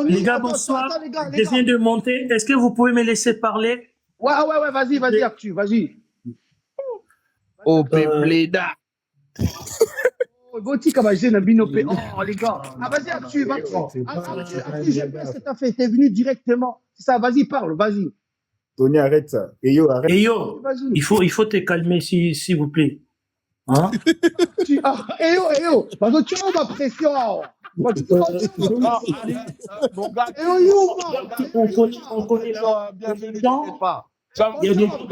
Les gars, bonsoir. Je viens de monter. Est-ce que vous pouvez me laisser parler? Ouais, vas-y, Arthur, vas-y. Oh, Pépléda. Voti comme j'ai un binopé. Oh, les gars. Ah, vas-y, Arthur, j'aime bien ce que t'as fait. T'es venu directement. C'est ça, vas-y, parle, vas-y. Tony, arrête ça. Et yo, arrête. Et yo, il faut te calmer, s'il vous plaît. Hein? yo. Parce que tu as ma pression. On connaît la Bienvenue, il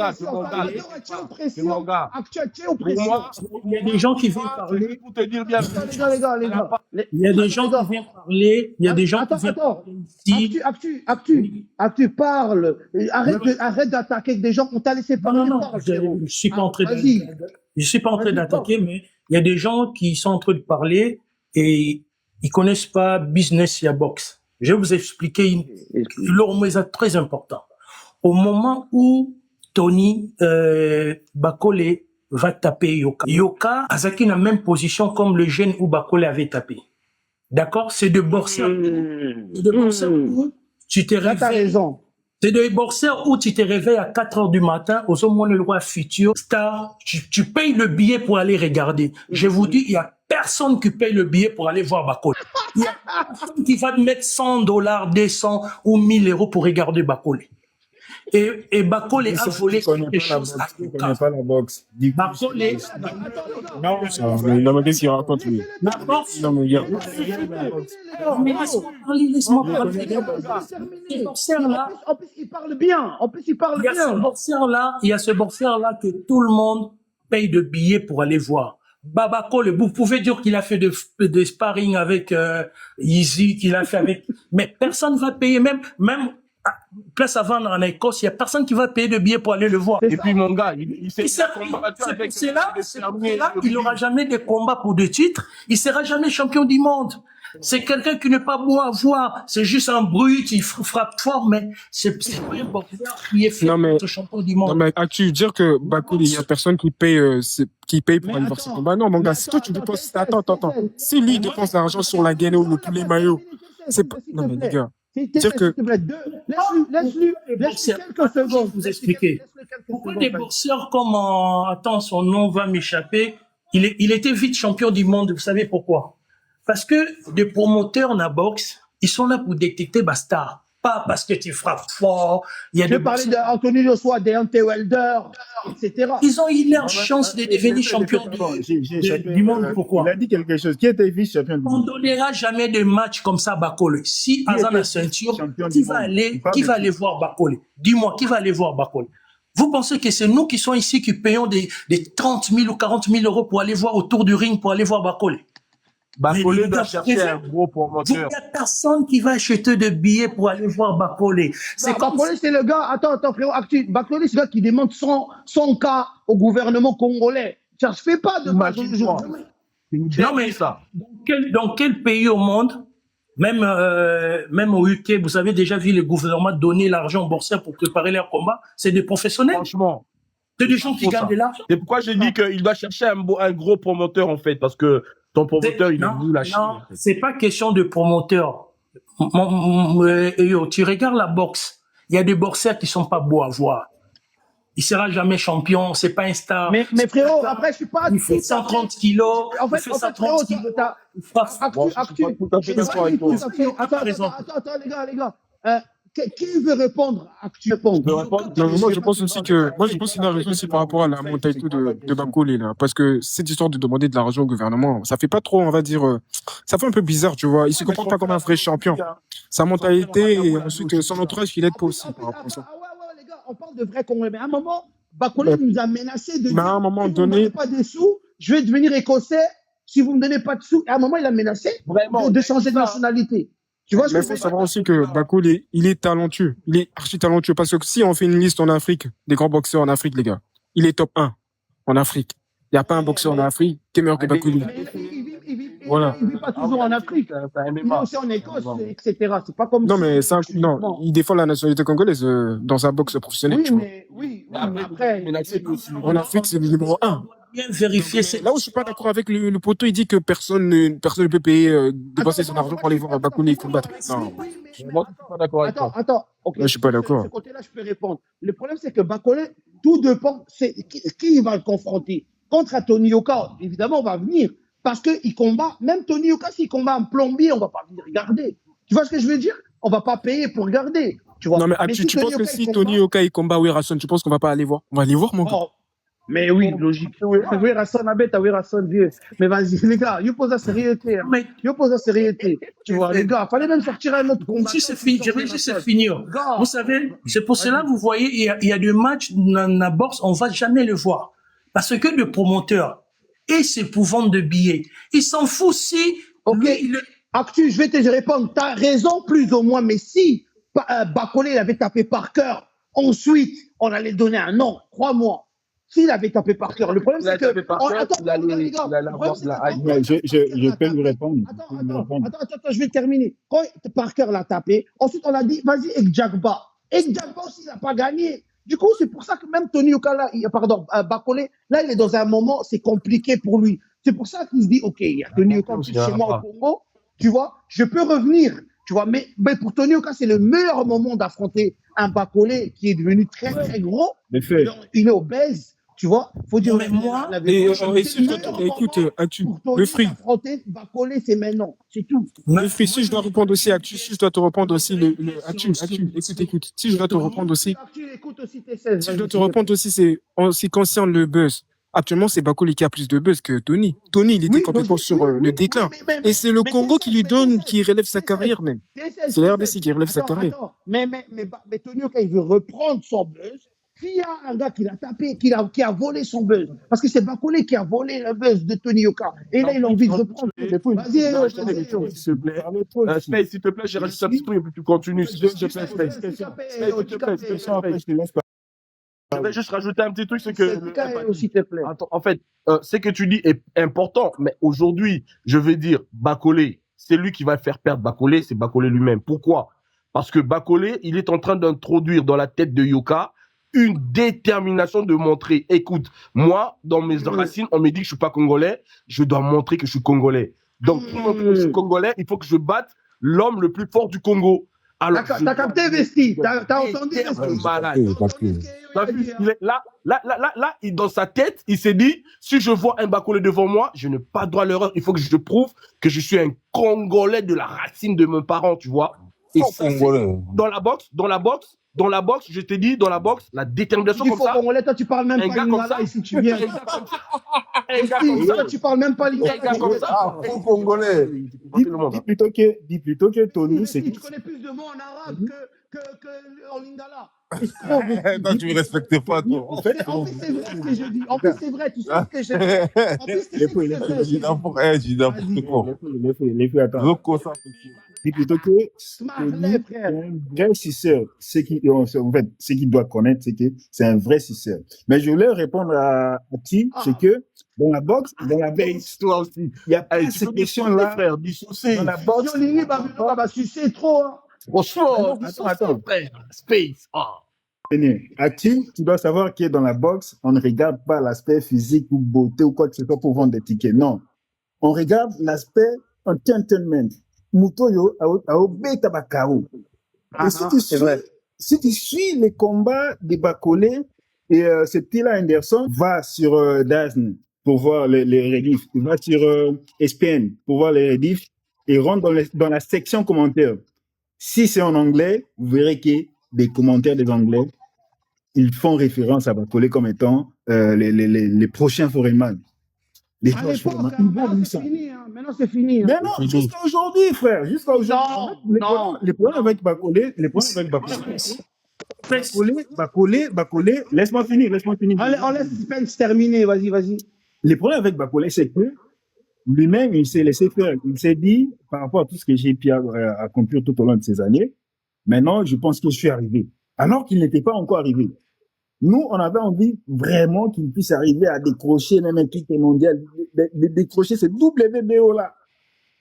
y a des gens qui viennent parler. Pour te dire bien. Les gars. Il y a des gens qui viennent parler. Il y a des gens qui viennent parler. Actu, parle. Arrête d'attaquer des gens. On t'a laissé parler. Non, je suis pas en train d'attaquer, mais il y a des gens qui sont en train de parler et ils connaissent pas business et boxe. Je vais vous expliquer l'homme très important. Au moment où Tony Bakole va taper Yoka Azaki dans la même position comme le jeune où Bakole avait tapé. D'accord? C'est de boxeurs. Où tu te réveilles. T'as raison. C'est des boxeurs où tu te réveilles à 4h du matin, au moment le roi futur, star, tu payes le billet pour aller regarder. Je vous dis, il y a personne qui paye le billet pour aller voir Bakole. Il y a personne qui va te mettre $100, 200 ou 1000 euros pour regarder Bakole. Et Bakole a volé quelque chose à Tu connais pas la boxe. Bakole, Non, mais qu'est-ce qu'il raconte, lui? la boxe. Non, mais gars. Mais laisse-moi parler. Ce boxeur-là, En plus, il parle bien. il y a ce boxeur-là que tout le monde paye de billets pour aller voir. Bakole, vous pouvez dire qu'il a fait de sparring avec Yeezy, qu'il a fait avec, mais personne va payer, même place à vendre en Écosse, il y a personne qui va payer de billets pour aller le voir. Et puis mon gars, c'est là, il n'aura jamais de combat pour de titres, il sera jamais champion du monde. C'est quelqu'un qui n'est pas bon à voir, c'est juste un brut, il frappe fort, mais c'est pas un boxeur qui est fait champion du monde. Non, mais as-tu dire que Bakole, il y a personne qui paye pour aller voir ses combats? Non, mon gars, si toi tu dépenses, attends. Si lui dépense l'argent sur la gaine ou tous les maillots, c'est pas, non, mais les gars. Dire que Laisse-lui quelques secondes. Vous expliquer. Pourquoi des boxeurs comme attends, son nom va m'échapper. Il était vite champion du monde. Vous savez pourquoi? Parce que des promoteurs en la boxe, ils sont là pour détecter Bastard. Pas parce que tu frappes fort. Il y a Je parlais d'Anthony Joshua, Deontay Wilder, etc. Ils ont eu leur chance de devenir champion du monde. Pourquoi? Il a dit quelque chose. Qui était vice-champion du On monde? ne donnera jamais de match comme ça à Bakole. Si Azan a ceinture, qui va aller voir Bakole? Dis-moi, qui va aller voir Bakole? Vous pensez que c'est nous qui sommes ici qui payons des 30 000 ou 40 000 euros pour aller voir autour du ring, pour aller voir Bakole? Bacolé les doit gars, chercher un gros il promoteur. n'y a personne qui va acheter de billets pour aller voir Bacolé. C'est comme Bacolé, c'est le gars, attends, frérot, Bacolé, c'est le gars qui demande 100 cas au gouvernement congolais. Je fais pas de cas. Imagine-toi. Non, mais ça. dans quel pays au monde, même au UK, vous avez déjà vu les gouvernements donner l'argent aux boursiers pour préparer leur combat? C'est des professionnels. Franchement. C'est des gens qui gagnent de l'argent. C'est pourquoi j'ai dit qu'il doit chercher un gros promoteur, en fait, parce que ton promoteur, il est nul à chier. Non, c'est pas question de promoteur. Tu regardes la boxe. Il y a des boxeurs qui sont pas beaux à voir. Il sera jamais champion, c'est pas un star. Mais frérot, après, je suis pas. Il fait 130 kilos. En fait, il fait 130 kilos. Actu. Attends, les gars. Qui veut répondre? Actu répond. Non, moi je pense aussi qu'il a raison aussi par rapport à la mentalité de Bacolé là, parce que cette histoire de demander de l'argent au gouvernement, ça fait pas trop, on va dire, ça fait un peu bizarre, tu vois. Il se comporte pas comme un vrai champion. Sa mentalité et ensuite son entourage qui l'aide pas aussi par rapport à ça. Les gars, on parle de vrai Congolais, mais à un moment, Bacolé nous a menacé de Mais à un moment si vous ne donnez pas des sous, je vais devenir écossais. Si vous me donnez pas de sous, à un moment, il a menacé de changer de nationalité. Tu vois ce mais que il faut savoir aussi que Bacolé, il est talentueux. Il est archi talentueux. Parce que si on fait une liste en Afrique, des grands boxeurs en Afrique, les gars, il est top 1 en Afrique. Il n'y a pas un boxeur en Afrique qui est meilleur que Bacolé. Voilà. Il ne vit pas toujours en Afrique. Il est aussi en Écosse, etc. C'est pas comme non, mais il défend la nationalité congolaise dans sa boxe professionnelle. Oui, mais après. En Afrique, c'est le numéro 1. Bien vérifier. Là où je suis pas d'accord avec le poteau, il dit que personne ne peut payer, dépenser son argent pour aller voir Bacolé combattre. Non. Moi, je suis pas d'accord avec toi. Attends. Okay. Là, je suis pas d'accord. De ce côté-là, je peux répondre. Le problème, c'est que Bacolé, tout dépend, c'est qui va le confronter. Contre Tony Yoka, évidemment, on va venir. Parce qu'il combat, même Tony Yoka, s'il combat un plombier, on va pas venir regarder. Tu vois ce que je veux dire? On va pas payer pour regarder. Tu vois? Non, mais tu penses que si Tony Yoka, il combat Werrason, tu penses qu'on va pas aller voir? On va aller voir, mon gars. Mais oui, logique. Werrason, vieux. Mais vas-y, les gars, il pose la sérieuxité. Tu vois, les gars, fallait même sortir un autre combat. Si c'est fini, je vais juste finir. Vous savez, c'est pour cela, vous voyez, il y a des matchs dans la boxe, on va jamais le voir. Parce que le promoteur et ses pouvoirs de billets, il s'en fout si... Ok, Actu, je vais te répondre. T'as raison, plus ou moins, mais si Bacolé avait tapé par cœur, ensuite, on allait donner un nom, 3 mois. S'il avait tapé par cœur, le problème c'est que... Je peux lui répondre. Attends, je vais terminer. Quand Parker l'a tapé, ensuite on a dit, vas-y, Ekjagba. Ekjagba aussi, il n'a pas gagné. Du coup, c'est pour ça que même Tony Yoka, Bacolé, là, il est dans un moment, c'est compliqué pour lui. C'est pour ça qu'il se dit, OK, il y a Tony Yoka chez moi au Congo, tu vois, je peux revenir, tu vois, mais pour Tony Yoka, c'est le meilleur moment d'affronter un Bacolé qui est devenu très, très gros. Il est obèse. Tu vois, faut dire, mais moi, écoute, Actu, le free. Affronter Bacolé, c'est maintenant, c'est tout. Le free, si je dois répondre aussi, Actu, si je dois te répondre aussi, Actu, écoute, si je dois te répondre aussi, si je dois te répondre aussi, c'est en ce qui concerne le buzz. Actuellement, c'est Bacolé qui a plus de buzz que Tony. Tony, il était complètement sur le déclin. Et c'est le Congo qui lui donne, qui relève sa carrière même. C'est la RDC qui relève sa carrière. Mais Tony Yoka, il veut reprendre son buzz. S'il y a un gars qui l'a tapé, qui a volé son buzz, parce que c'est Bacolé qui a volé le buzz de Tony Yoka, et là, il a envie de reprendre. Vas-y, s'il te plaît. Space, s'il te plaît, j'ai rajouté un petit truc et puis tu continues. S'il te plaît, Space. Je vais juste rajouter un petit truc, c'est que... s'il te plaît. Attends, en fait, ce que tu dis est important, mais aujourd'hui, je vais dire, Bacolé, c'est lui qui va faire perdre Bacolé, c'est Bacolé lui-même. Pourquoi? Parce que Bacolé, il est en train d'introduire dans la tête de Yoka une détermination de montrer, écoute, moi, dans mes racines, on me dit que je suis pas congolais, je dois montrer que je suis congolais. Donc, pour montrer que je suis congolais, il faut que je batte l'homme le plus fort du Congo. Alors, t'as capté, Vesti? T'as entendu, Vesti? Là, dans sa tête, il s'est dit, si je vois un Bacolé devant moi, je n'ai pas droit à l'erreur, il faut que je prouve que je suis un Congolais de la racine de mes parents, tu vois. Et dans la boxe, je t'ai dit, dans la boxe, la détermination comme ça. Congolais, toi, tu parles même pas lingala ici, tu viens. Toi, tu parles même pas lingala. Faux Congolais. Dis plutôt que Tony, c'est... Tu connais plus de mots en arabe que en lingala. Escroc, Toi, tu me respectes pas, toi. En fait, c'est vrai ce que je dis. En plus, c'est vrai. Tu sais ce que je dis. En plus, tu sais que c'est vrai. J'ai n'importe quoi. Les filles, attends. Donc, ça, Dis plutôt que Marley, Tony est frère. un vrai suceur. En fait, ce qu'il doit connaître, c'est que c'est un vrai suceur. Mais je voulais répondre à Ti, c'est que dans la boxe, toi aussi. il n'y a pas ces questions-là. frère, dissocier. Dans la boxe, Yo, Lili, va sucer trop. Hein. Franchement, attends. frère. Space. Actif, tu dois savoir que dans la boxe, on ne regarde pas l'aspect physique ou beauté ou quoi que ce soit pour vendre des tickets. Non. On regarde l'aspect entertainment. Mutoyo a obé tabakao. Et si tu suis les combats de Bakolé et ce petit-là Anderson va sur DAZN pour voir les rediffs. Il va sur ESPN pour voir les rediffs et rentre dans la section commentaires. Si c'est en anglais, vous verrez que des commentaires des Anglais, ils font référence à Bakolé comme étant les prochains foreign. Les À prochains l'époque, foreign. maintenant c'est fini. Hein. Maintenant c'est fini. Hein. Mais non, jusqu'à aujourd'hui, frère. Jusqu'à aujourd'hui. Les problèmes avec Bakolé, Bakolé, laisse-moi finir. On laisse Spence terminer. Vas-y. Les problèmes avec Bakolé, c'est que lui-même, il s'est laissé faire. Il s'est dit, par rapport à tout ce que j'ai pu accomplir tout au long de ces années, maintenant, je pense que je suis arrivé. Alors qu'il n'était pas encore arrivé. Nous, on avait envie vraiment qu'il puisse arriver à décrocher même un titre mondial, de décrocher ce WBO-là.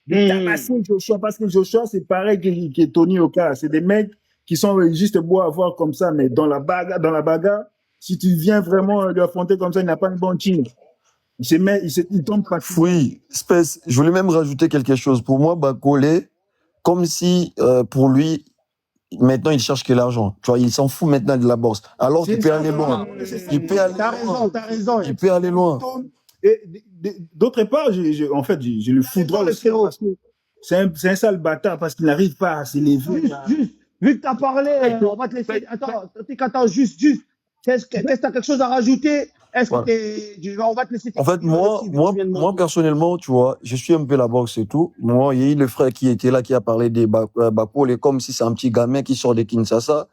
De tabasser Joshua, parce que Joshua, c'est pareil que Tony Oka. C'est des mecs qui sont juste beaux à voir comme ça, mais dans la bagarre, si tu viens vraiment lui affronter comme ça, il n'a pas une bonne team. Il tombe pas. Oui, Space, je voulais même rajouter quelque chose. Pour moi, Bakolé, comme si pour lui, maintenant il cherche que l'argent. Tu vois, il s'en fout maintenant de la bourse. Alors qu'il peut aller loin. T'as raison. Il peut aller loin. Et d'autre part, en fait, je le foudroie le frérot parce que c'est un sale bâtard parce qu'il n'arrive pas à s'élever. Juste, vu que t'as parlé, on va te laisser. Attends, juste. Est-ce que t'as quelque chose à rajouter? Est-ce que on va te laisser. En fait, moi, personnellement, tu vois, je suis un peu la boxe et tout. Moi, il y a eu le frère qui était là, qui a parlé des Bakolé comme si c'est un petit gamin qui sort de Kinshasa.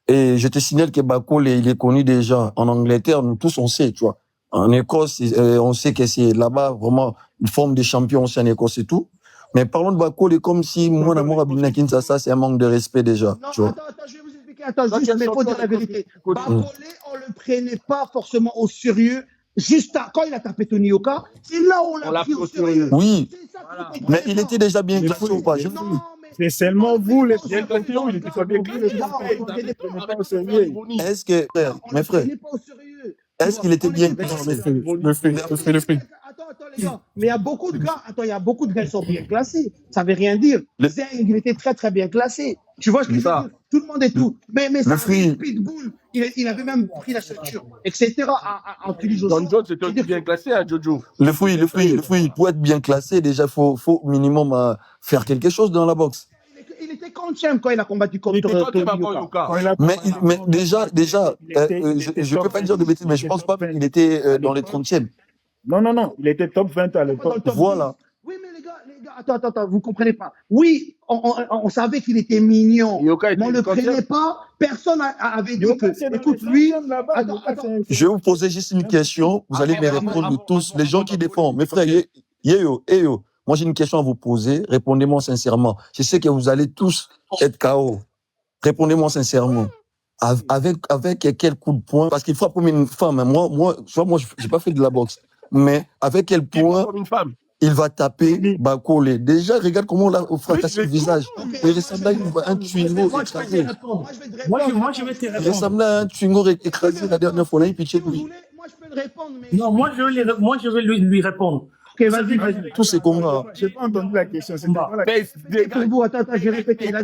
Et je te signale que Bakolé, il est connu déjà en Angleterre. Nous tous, on sait, tu vois. En Écosse, on sait que c'est là-bas vraiment une forme de champion aussi en Écosse et tout. Mais parlons de Bakolé comme si mon amour à Bina Kinshasa, c'est un manque de respect déjà. Non, tu vois. attends, je vais vous expliquer. Attends, juste, mais il faut dire la vérité. Bakolé, on le prenait pas forcément au sérieux. Juste quand il a tapé Tony Oka, c'est là où on l'a pris au sérieux. Oui, mais il était déjà bien classé ou pas? C'est seulement vous, les Il était pas bien classé. Est-ce que, mes frères, est-ce qu'il était bien classé? Le fric. Attends, les gars. Mais il y a beaucoup de gars qui sont bien classés. Ça veut rien dire. Zeng, il était très, très bien classé. Tu vois ce que je veux dire? Tout le monde est tout. Mais ça, Pitbull, il avait même pris la ceinture, etc. en utilisant John Jones était bien classé, hein, Jojo. Le fruit, pour être bien classé, déjà, faut minimum faire quelque chose dans la boxe. Il était contre quand il a combattu contre Tony Oka. Mais déjà, je peux pas dire de bêtises, mais je pense pas qu'il était dans les 30e. Non, il était top 20 à l'époque. Voilà. Oui, mais les gars, attends, vous comprenez pas. Oui, on savait qu'il était mignon, mais on le prenait pas. Personne avait dit que, écoute, lui, attends. Je vais vous poser juste une question. Vous allez me répondre tous. Les gens qui défendent. Mes frères, yo. Moi, j'ai une question à vous poser. Répondez-moi sincèrement. Je sais que vous allez tous être KO. Répondez-moi sincèrement. Avec quel coup de poing? Parce qu'il frappe comme une femme. Moi, j'ai pas fait de la boxe. Mais avec quel point il va taper Bakolé? Déjà, regarde comment on a fracassé le visage. Il ressemble à un twingo écrasé. Moi, je vais te répondre. Il ressemble à un twingo écrasé la dernière fois. Là, il pitchait lui. Moi, je peux le répondre, mais... Non, moi, je vais lui répondre. Ok, vas-y. Tous ces combats. J'ai pas entendu la question. Attends, je vais répéter. Il a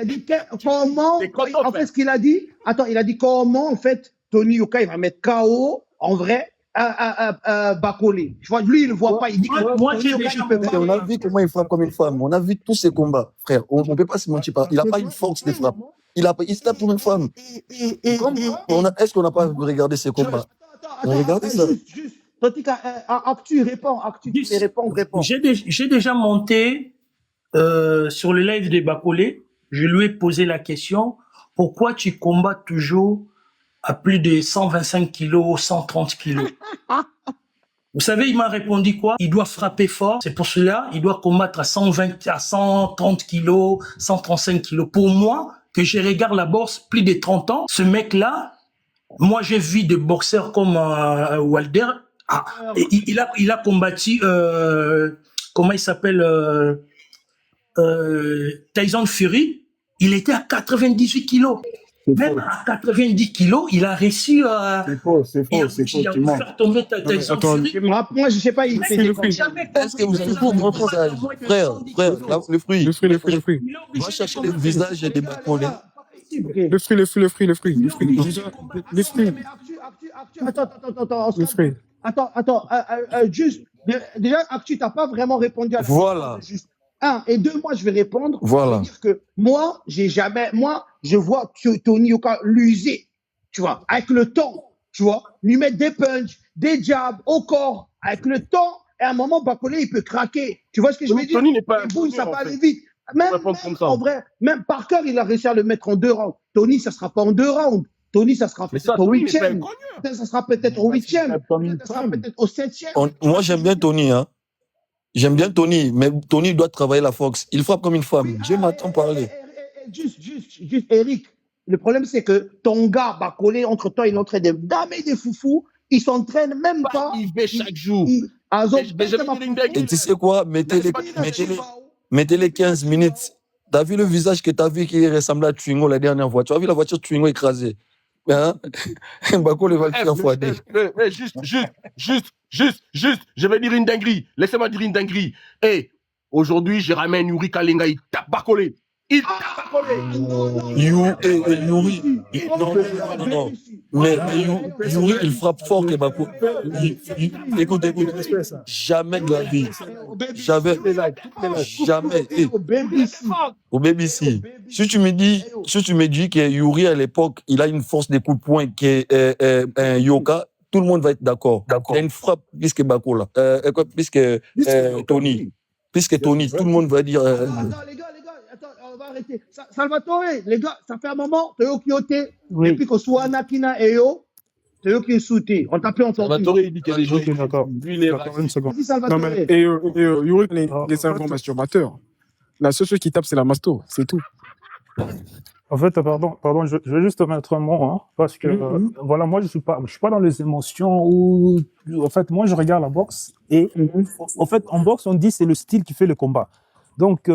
dit comment... En fait, ce qu'il a dit... Attends, il a dit comment, en fait, Tony Oka, il va mettre KO, en vrai, Bakolé. Tu vois, lui, il ne voit pas. Il dit que moi, j'ai déjà... On a vu comment il frappe comme une femme. On a vu tous ses combats, frère. On ne peut pas se mentir. Il n'a pas une force de frappe. Il se tape comme une femme. Est-ce qu'on n'a pas regardé ses combats? On regarde ça. Juste. Actu, réponds. J'ai déjà monté sur le live de Bakolé. Je lui ai posé la question. pourquoi tu combats toujours à plus de 125 kilos, 130 kilos? Vous savez, il m'a répondu quoi? Il doit frapper fort. C'est pour cela, il doit combattre à 120, à 130 kilos, 135 kilos. Pour moi, que je regarde la boxe plus de 30 ans, ce mec-là, moi, j'ai vu des boxeurs comme Wilder. Ah, il a combattu, comment il s'appelle, Tyson Fury. Il était à 98 kilos. Même à 90 kilos, il a réussi à... C'est faux, Il a tu mens. faire tomber Tyson Fury. Moi, je sais pas, il fait des Est-ce que vous allez comprendre ça? Frère, là, le fruit. Le fruit. Va chercher le visage des Bakolé. Le fruit. Attends, juste, déjà, Actu, t'as pas vraiment répondu à la Voilà. question. Juste, un, et deux, moi, je vais répondre. Voilà. Je veux dire que moi, je vois Tony Yoka l'user, tu vois, avec le temps, tu vois, lui mettre des punches, des jabs au corps, avec le temps, et à un moment, Bakolé, il peut craquer. Tu vois ce que je veux dire? Tony n'est pas un boum, ça boxeur, peut en aller fait. vite. Même En vrai, même Parker, il a réussi à le mettre en 2 rounds. Tony, ça sera pas en 2 rounds. Tony, ça sera peut-être au 8e. Ça sera peut-être au 8e. Ça sera peut-être au 7e. Moi, j'aime bien Tony, hein. J'aime bien Tony, mais Tony doit travailler la force. Il frappe comme une femme. Dieu m'attend parler. Juste, Eric. Le problème, c'est que ton gars, Bakolé, entre toi et notre dames des foufous, ils s'entraînent même pas. Il fait chaque jour. Et tu sais quoi? Mettez-les 15 minutes. T'as vu le visage que t'as vu qui ressemblait à Twingo la dernière fois? Tu as vu la voiture Twingo écrasée? Hein? Bakolé va le faire fouader. Juste, je vais dire une dinguerie. Laissez-moi dire une dinguerie. Hey, aujourd'hui, je ramène Yuri Kalenga, il tape Bakolé. Il tape Bakolé. Yuri. Non. Mais Yuri, il frappe fort que Bakolé. Écoute. Jamais de la vie. Jamais. Au BBC. Si tu me dis que Yuri, à l'époque, il a une force de coups de poing que Yoka, tout le monde va être d'accord. Il y a une frappe plus que Bakola. Tony. Plus que Tony, tout le monde va dire. Attends, les gars, on va arrêter. Salvatore, les gars, ça fait un moment, Théo Kyoté, depuis qu'on soit Anakina et yo, Théo qui est sauté. On t'a plus entendu. Salvatore, il dit qu'il y a des gens qui d'accord. Une seconde. Vas-y, Salvatore. Non, mais Yuri, il est un grand masturbateur. La seule chose qui tape, c'est la masto. C'est tout. En fait, pardon, je vais juste mettre un mot, hein, parce que voilà, moi je suis pas dans les émotions ou en fait, moi je regarde la boxe et en fait, en boxe on dit c'est le style qui fait le combat. Donc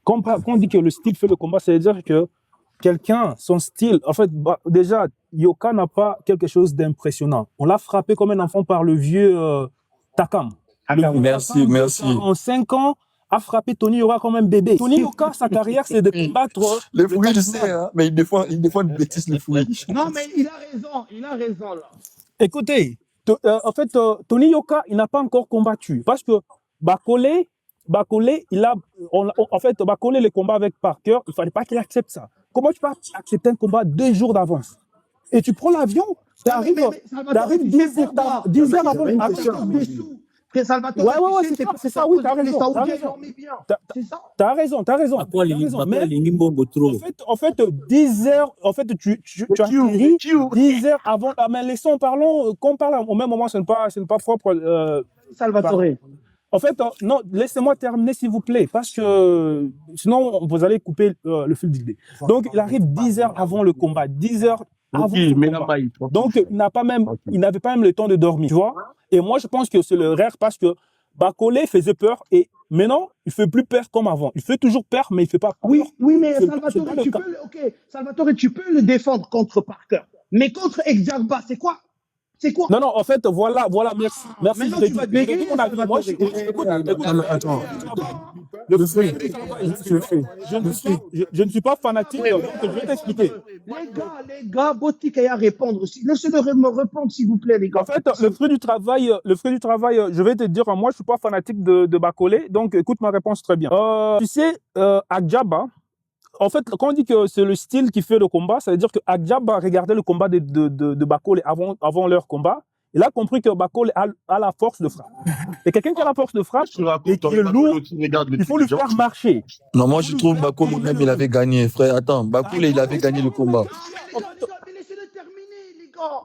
quand on dit que le style fait le combat, ça veut dire que quelqu'un, son style, en fait, déjà Yoka n'a pas quelque chose d'impressionnant. On l'a frappé comme un enfant par le vieux Takam. Merci. En 5 ans, a frappé Tony Yoka comme un bébé. Tony Yoka, sa carrière, c'est de combattre. Les fruits, tu sais, hein, mais il défend une bêtise, les fruits. Non, mais il a raison, là. Écoutez, en fait, Tony Yoka, il n'a pas encore combattu. Parce que Bakolé, Bakolé, le combat avec Parker, il fallait pas qu'il accepte ça. Comment tu peux accepter un combat 2 jours d'avance? Et tu prends l'avion, tu arrives 10 heures avant. Salvatore, ouais, c'est ça, oui, t'as raison. T'as raison. En fait, 10 heures, en fait, tu atterris 10 heures avant. Mais laissons parlons, qu'on parle au même moment, ce n'est pas propre. Salvatore. En fait, non, laissez-moi terminer, s'il vous plaît, parce que sinon, vous allez couper le fil d'idée. Donc, il arrive 10 heures avant le combat, 10 heures avant le combat. Donc, il n'avait pas même le temps de dormir, tu vois. Et moi, je pense que c'est le rare parce que Bakolé faisait peur et maintenant, il fait plus peur comme avant. Il fait toujours peur, mais il fait pas peur. Oui, mais Salvatore, tu peux le défendre contre Parker. Mais contre Exagba, c'est quoi? Non, en fait, voilà, merci. Maintenant, tu vas dégager, Attends. Je ne suis pas fanatique, donc je vais t'expliquer. Les gars, Botik a à répondre aussi. Laissez-le me répondre, s'il vous plaît, les gars. En fait, le fruit du travail, je vais te dire, moi, je suis pas fanatique de Bakolé, donc écoute ma réponse très bien. Tu sais, Agjaba, en fait, quand on dit que c'est le style qui fait le combat, ça veut dire que Agjaba regardait le combat de Bakolé avant leur combat. il a compris que Bakole a la force de frappe. Et quelqu'un qui a la force de frappe et qui est lourd, il faut lui faire marcher. Non, moi je trouve Bakole même il avait gagné, frère. Attends, Bakole il avait gagné le combat. Mais laissez-le terminer, les gars.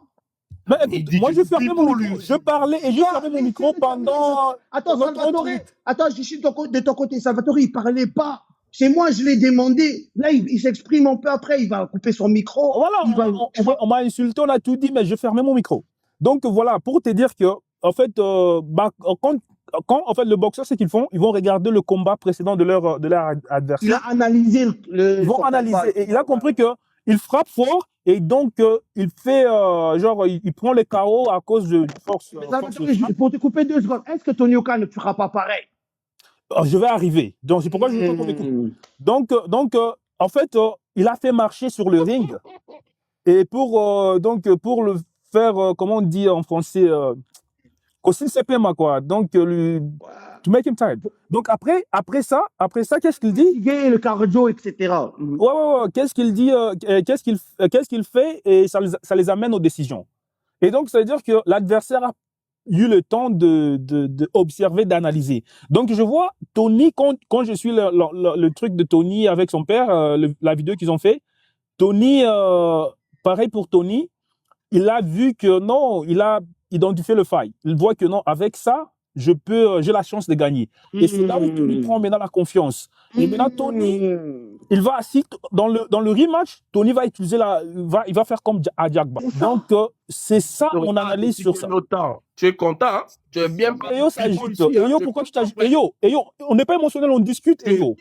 Mais écoute, moi je fermais mon micro. Je parlais et je fermais mon micro pendant. Attends, Salvatore. Attends, je suis de ton côté. Salvatore, il parlait pas. C'est moi, je l'ai demandé. Là, il s'exprime un peu après. Il va couper son micro. Voilà, on m'a insulté, on a tout dit, mais je fermais mon micro. Donc voilà, pour te dire que, en fait, quand en fait, le boxeur, ce qu'ils font, ils vont regarder le combat précédent de leur adversaire. Il a analysé Ils vont analyser. Et il a compris que il frappe fort et donc il fait il prend les KO à cause de force. Pour te couper 2 secondes, est-ce que Tony Oka ne fera pas pareil? Je vais arriver. Donc c'est pourquoi je veux qu'on m'écoute. Donc en fait, il a fait marcher sur le ring et pour le faire comment on dit en français aussi CPMA quoi. Donc to make him tired. Donc après ça, qu'est-ce qu'il dit? Le cardio, etc. Ouais. Qu'est-ce qu'il dit? Qu'est-ce qu'il fait? Et ça les amène aux décisions. Et donc, ça veut dire que l'adversaire a eu le temps de observer, d'analyser. Donc, je vois Tony, quand je suis le truc de Tony avec son père, la vidéo qu'ils ont fait, Tony, pareil pour Tony, il a vu que non, il a identifié le faille. Il voit que non, avec ça, j'ai la chance de gagner. Et c'est là où Tony prend maintenant la confiance. Et maintenant, Tony, il va assis dans le rematch, Tony va utiliser il va faire comme à Diagba. Donc, c'est ça mon analyse sur ça. Tu es content, hein? Tu es bien. Eyo s'ajoute. Eyo, pourquoi tu t'ajoutes? Eyo, on n'est pas émotionnel, on discute, Eyo.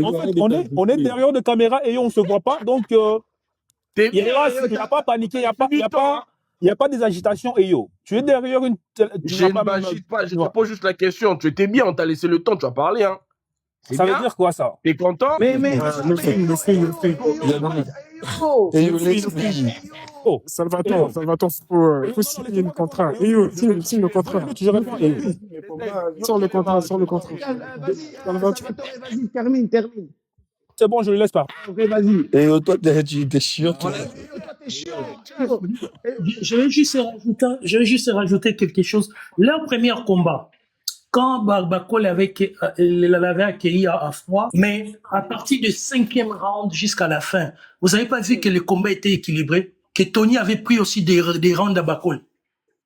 En fait, on est derrière de caméra, Eyo, on ne se voit pas. Donc, il n'y a pas paniqué, il n'y a pas des agitations, Eyo. Tu es derrière une... Je ne m'agite pas, je te pose juste la question. Tu étais bien, on t'a laissé le temps, tu as parlé, hein? Ça veut dire quoi, ça? T'es content? Le Oh, Salvatore, faut signer le contrat. Signe le contrat. Tu réponds. Sors le contrat. Vas-y, termine. C'est bon, je le laisse pas. Ok, vas-y. Et toi, t'es chiant, toi. Je vais juste rajouter quelque chose. Leur premier combat, quand Bakole l'avait accueilli à froid, mais à partir du 5e round jusqu'à la fin, vous n'avez pas vu que le combat était équilibré, que Tony avait pris aussi des rounds à Bakole.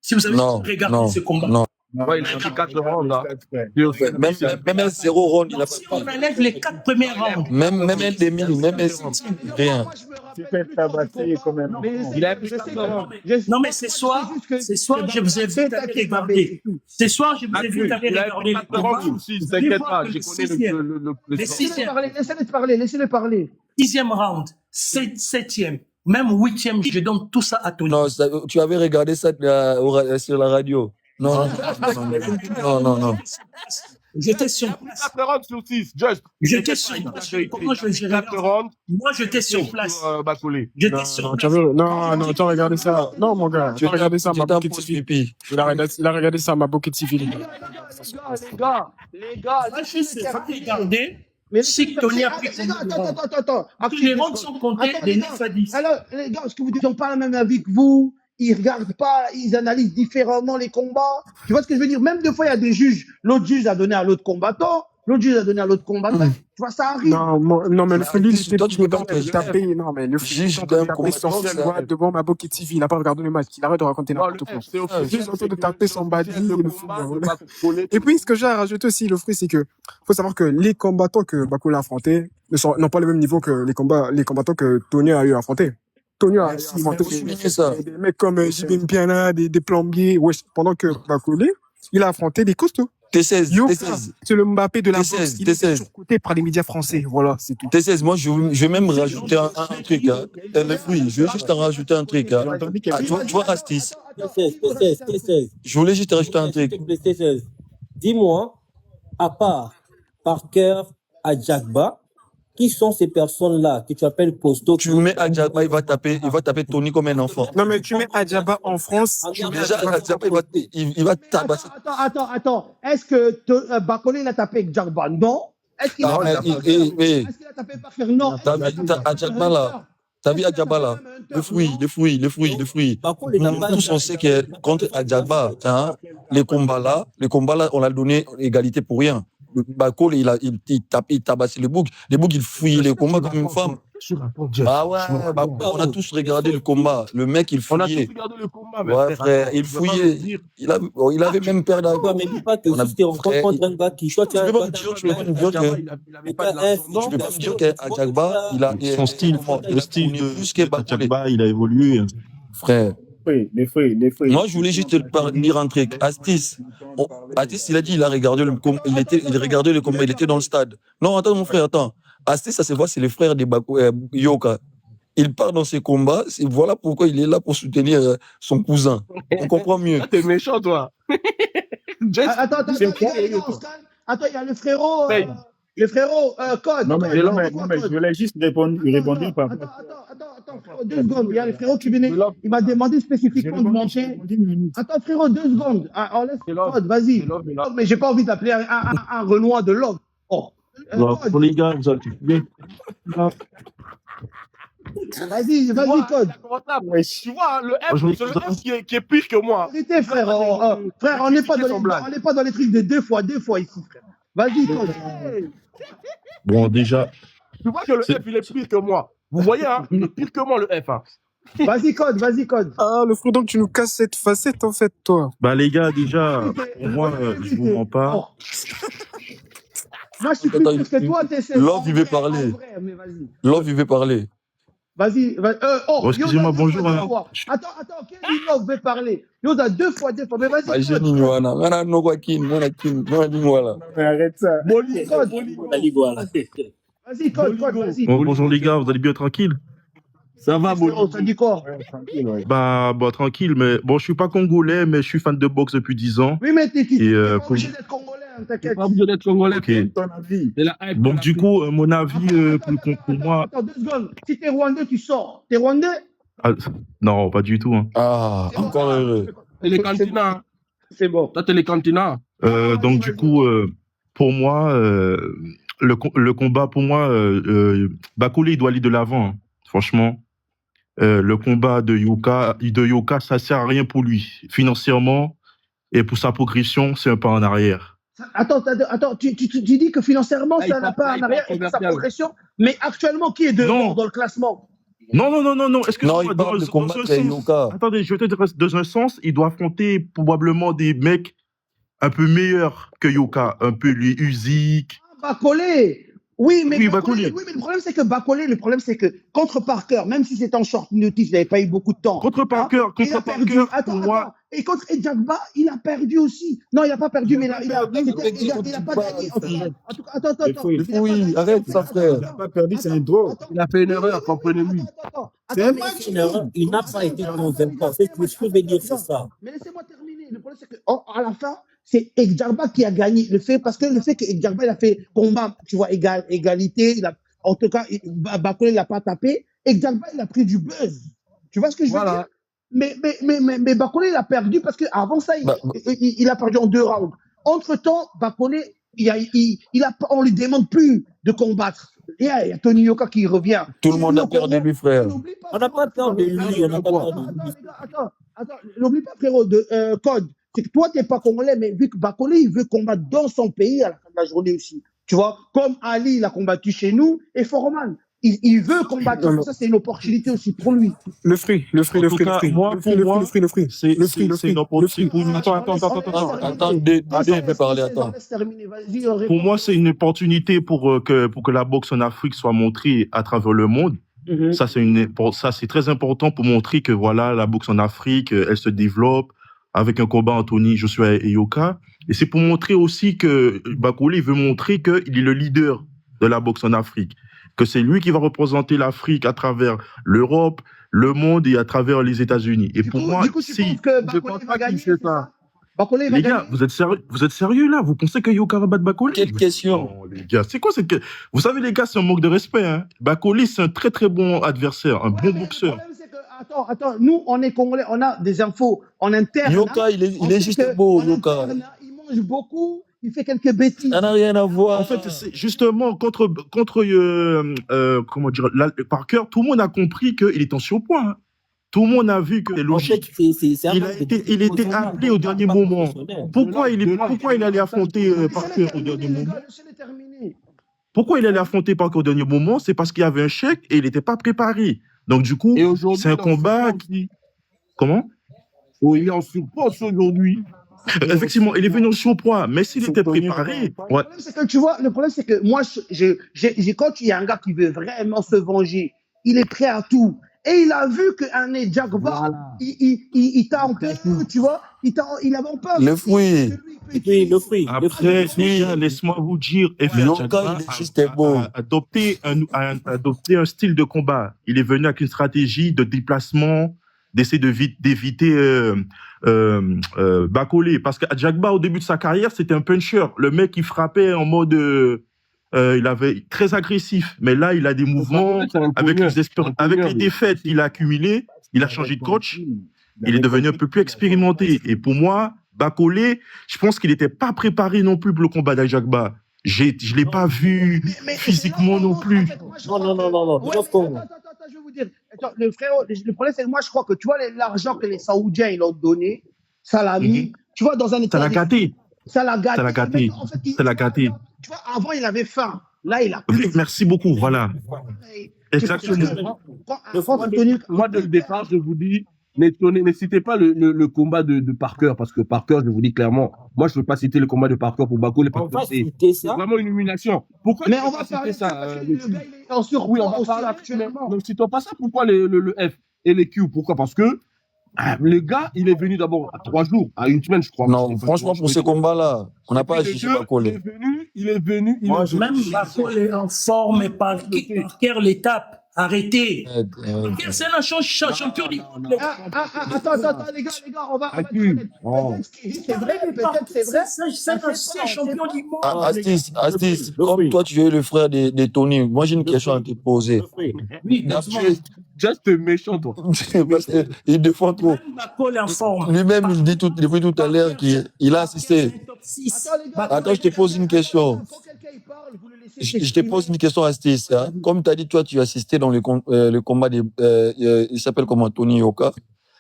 Si vous avez regardé ce combat. Non. Ouais, il a pris 4 rounds là. Même un 0 round, il a pas. Si on enlève les 4 premiers rounds. Même un demi, même rien. Il a pris 4 rounds. Non, mais ce soir, je vous invite à aller regarder. Ce soir, je vous invite à aller regarder le combat. T'inquiète pas, j'ai connu le Laissez-le parler. 6e round, 7e, même 8e, je donne tout ça à Tony. Non, tu avais regardé ça sur la radio. Non. J'étais sur place. 4 rounds sur 6, just. J'étais sur place. Comment je vais gérer 4 rounds. Moi, j'étais sur place. J'étais sur place. Non, tu as regardé ça. Non, mon gars, tu as regardé ça à ma Bouquet TV. Il a regardé ça à ma Bouquet TV. Les gars. Moi, je sais pas regarder. Si Tony a pris Attends. Les rounds sont comptés de 9 à 10. Alors, les gars, est-ce que vous n'ont pas la même avis que vous? Ils regardent pas, ils analysent différemment les combats. Tu vois ce que je veux dire? Même des fois, il y a des juges. L'autre juge a donné à l'autre combattant. Tu vois, ça arrive. Non, mais le Félix, tu me taper. Non, mais le Félix, taper son fils devant ma Bouquet TV. Il n'a pas regardé le match. Il arrête de raconter n'importe quoi. Juste en train de taper son body. Et puis, ce que j'ai à rajouter aussi, le fruit, c'est que faut savoir que les combattants que Bakole a affrontés n'ont pas le même niveau que les combattants que Tony a eu à affronter. Tony a affronté des mecs comme Jibin Piana, des plombiers, pendant que Bakole, il a affronté des costauds. T16. C'est le Mbappé de la boxe. Il est T16. surcoté par les médias français. Voilà, c'est tout. T16, moi, je vais même rajouter un truc. Oui, je vais juste en rajouter un truc. Tu vois, Rastis. T16. Je voulais juste rajouter un truc. T16. Dis-moi, à part Parker, Adjagba, qui sont ces personnes-là que tu appelles postaux? Tu mets Adjagba, il va taper Tony comme un enfant. Non, mais tu mets Adjagba en France. Déjà, Adjagba, il va tabasser. Attends. Est-ce que Bakole il a tapé Adjagba? Non. Est-ce qu'il a tapé Parker? Non. Adjagba là. T'as vu Adjaba là? Les fruits. Bakole n'a Nous pas tous on sait que contre Adjaba, hein, les combats là, on l'a donné égalité pour rien. Bakole, il tabassait les boucs. Les boucs, il fouillait les combats comme une femme. Ah ouais, on a tous regardé le combat. Le mec, il On a fouillait. tous regardé le combat, mais Ouais, frère, il tu peux pas me fouillait. dire. Il avait même peur d'un. Toi, mais dis pas que On a- si tu rencontres frère, contre un gars qui, toi, tu Tu as peux un pas me dire, tu peux pas me dire que. Il avait pas de l'ascendant. Tu peux pas me dire qu'Adjagba, il a. Son style, il le a style tourné de plus que Bakole. Tchakba, il a évolué. Frère. Les fruits. Moi, je voulais juste te dire un truc. Astis, il a dit, il a regardé le combat, il regardait le combat, il était dans le stade. Non, attends, mon frère, attends. Astis, ça se voit, c'est le frère de Yoka. Il part dans ses combats, voilà pourquoi il est là pour soutenir son cousin. On comprend mieux. Ah, t'es méchant, toi. Attends, il y a le frérot. Le frérot, Code. Non, mais je voulais juste répondre par. Attends, frérot, 2 secondes. Il y a le frérot qui venait. Il m'a demandé spécifiquement de monter. Attends, frérot, 2 secondes. On laisse Code, vas-y. Mais j'ai pas envie d'appeler un Renoir de Love. Oh. Pour les gars, vous avez bien. Vas-y, Code. Tu vois, le F, c'est le F qui est pire que moi. Arrêtez, frère. Frère, on n'est pas dans les trucs de deux fois ici, frère. Vas-y, Code. Bon, déjà. Tu vois que le F, il est pire que moi. Vous voyez, hein, il est pire que moi, le F. Hein. Vas-y, Code. Ah, le frère, donc tu nous casses cette facette, en fait, toi. Bah, les gars, déjà, pour moi, je vous mens pas. Oh. Moi, je suis plus sûr que toi, t'essaies. Love, il veut parler. Love, il veut parler. Vas-y. Oh, excusez-moi, bonjour. Attends, quel Love veut parler? Yo, t'as deux fois. Mais vas-y. Arrête ça. Vas-y, Code, vas-y. Bon, bonjour les gars, vous allez bien tranquille? Ça va, Bon, ça dit quoi? Bah, tranquille, mais bon, je suis pas congolais, mais je suis fan de boxe depuis 10 ans. Oui, mais t'es pas pour- obligé d'être congolais, hein, t'inquiète. Pas obligé d'être congolais. Ok. Ton avis. C'est la hype. Donc, du coup, mon avis, pour moi. Attends, 2 secondes. Si t'es rwandais, tu sors. T'es rwandais? Ah, non, pas du tout. Hein. Ah, encore heureux. C'est les cantinas. C'est bon. Toi, t'es les cantinas. Donc, du coup, pour moi, le combat, pour moi, Bakole, il doit aller de l'avant, hein, franchement. Le combat de Yoka, ça sert à rien pour lui, financièrement, et pour sa progression, c'est un pas en arrière. Attends, tu dis que financièrement, ça n'a pas en arrière et pour sa progression, mais actuellement, qui est devant dans le classement? Non, excuse-moi. Non, il parle de combattre Yoka. Attendez, je vais te dire, dans un sens, il doit affronter probablement des mecs un peu meilleurs que Yoka, un peu les Usyk. Bakole. Oui, mais Bakole. Oui, mais le problème, c'est que contre Parker, même si c'était en short notice, il n'avait pas eu beaucoup de temps. Contre Parker, Attends. Et contre Edjagba, il a perdu aussi. Non, il n'a pas perdu, mais il a pas gagné. Attends. Oui, arrête ça, frère. Il n'a pas perdu, c'est un draw. Il a fait une erreur, comprenez-lui. C'est un match. Il n'a pas été convaincant. Ce que je veux dire, c'est ça. Mais laissez-moi terminer. Le problème, c'est qu'à la fin, c'est Edjagba qui a gagné. Parce que le fait que Edjagba, il a fait combat, tu vois, égalité. En tout cas, Bakole, il n'a pas tapé. Edjagba, il a pris du buzz. Tu vois ce que je veux dire? Mais Bakole, il a perdu parce qu'avant ça, il a perdu en 2 rounds. Entre-temps, Bakole, on lui demande plus de combattre. Il y a Tony Yoka qui revient. Tout le monde a peur de lui, frère. On n'a pas peur de lui. Attends, n'oublie pas, frérot, Code. C'est que toi, tu n'es pas congolais, mais vu que Bakole, il veut combattre dans son pays à la fin de la journée aussi. Tu vois, comme Ali, il a combattu chez nous, et Foreman. Il veut combattre. Ça, c'est une opportunité aussi pour lui. Le fruit. C'est une opportunité pour nous. Attends, il peut parler, attends. Pour moi, c'est une opportunité pour que la boxe en Afrique soit montrée à travers le monde. Ça, c'est très important pour montrer que voilà, la boxe en Afrique, elle se développe avec un combat Anthony Joshua et Yoka. Et c'est pour montrer aussi que Bakole veut montrer qu'il est le leader de la boxe en Afrique, que c'est lui qui va représenter l'Afrique à travers l'Europe, le monde et à travers les États-Unis. Et pour moi, si je pense pas qu'il fait ça. Les gars, vous êtes sérieux là? Vous pensez que Yoka va battre Bakole? Quelle question? Non, les gars, c'est quoi cette question? Vous savez, les gars, c'est un manque de respect. Hein. Bakole, c'est un très très bon adversaire, un bon boxeur. Attends, nous, on est congolais, on a des infos en interne. Yoka, il est juste beau, Yoka. Il mange beaucoup, il fait quelques bêtises. Ça n'a rien à voir. En fait, c'est justement, contre comment dire, Parker, tout le monde a compris qu'il était en surpoids. Hein. Tout le monde a vu que c'est logique. Il était appelé au dernier moment. Pourquoi il allait affronter Parker au dernier moment? Pourquoi il allait affronter Parker au dernier moment? C'est parce qu'il y avait un chèque et il n'était pas préparé. Donc, du coup, c'est un combat qui... Comment? Oh, il est en surpoids aujourd'hui. Effectivement, il est venu en surpoids, mais s'il était préparé... Ouais. Le problème, c'est que moi, quand il y a un gars qui veut vraiment se venger, il est prêt à tout. Et il a vu qu'un Jagba, il t'a un peu, tu vois, il avait un peu... Le fruit. Le fruit. Après, laisse-moi vous dire, Jagba a adopté un style de combat. Il est venu avec une stratégie de déplacement, d'essayer d'éviter Bacolé. Parce que Jagba, au début de sa carrière, c'était un puncher. Le mec, il frappait en mode... il avait très agressif, mais là, il a des mouvements avec les défaites qu'il a accumulées. Il a changé de coach. Il est devenu un peu plus expérimenté. Et pour moi, Bacolé, je pense qu'il n'était pas préparé non plus pour le combat d'Ajagba. Je ne l'ai pas vu physiquement non plus. Non. Attends, je vais vous dire. Attends, le problème, c'est que moi, je crois que tu vois l'argent que les Saoudiens ils ont donné, ça l'a mis, tu vois, dans un état. Ça l'a gâté. Ça l'a gâté. Ça l'a gâté. Tu vois, avant, il avait faim. Là, il a plus. Merci beaucoup, voilà. Exactement. Moi, dès le départ, je vous dis, ne citez pas le combat de Parker, parce que Parker, je vous dis clairement, moi, je ne veux pas citer le combat de Parker pour Bacolé, parce que c'est vraiment une humiliation. Pourquoi mais on va parler ça, le gars, il est en surpoids. Oui, on va parler actuellement. Ne citons pas ça. Pourquoi le F et les Q? Pourquoi? Parce que le gars, il est venu d'abord à 3 jours, à 1 semaine, je crois. Non, franchement, pour ce combat-là, on n'a pas jugé Bacolé. Il est venu. Même Bacolé en forme et Parker l'étape. Arrêtez. C'est un champion du monde. Attends, les gars, on va. C'est vrai, peut-être c'est vrai. C'est un ancien champion du monde. Astis, comme toi, tu es le frère de Tony, moi, j'ai une question à te poser. Oui, juste méchant, toi. Parce qu'il défend trop. En forme. Lui-même, il dit depuis tout à l'heure qu'il a assisté. Attends, je te pose une question. Je te pose une question, Astis. Hein. Comme tu as dit, toi, tu as assisté dans le combat il s'appelle comment, Tony Yoka.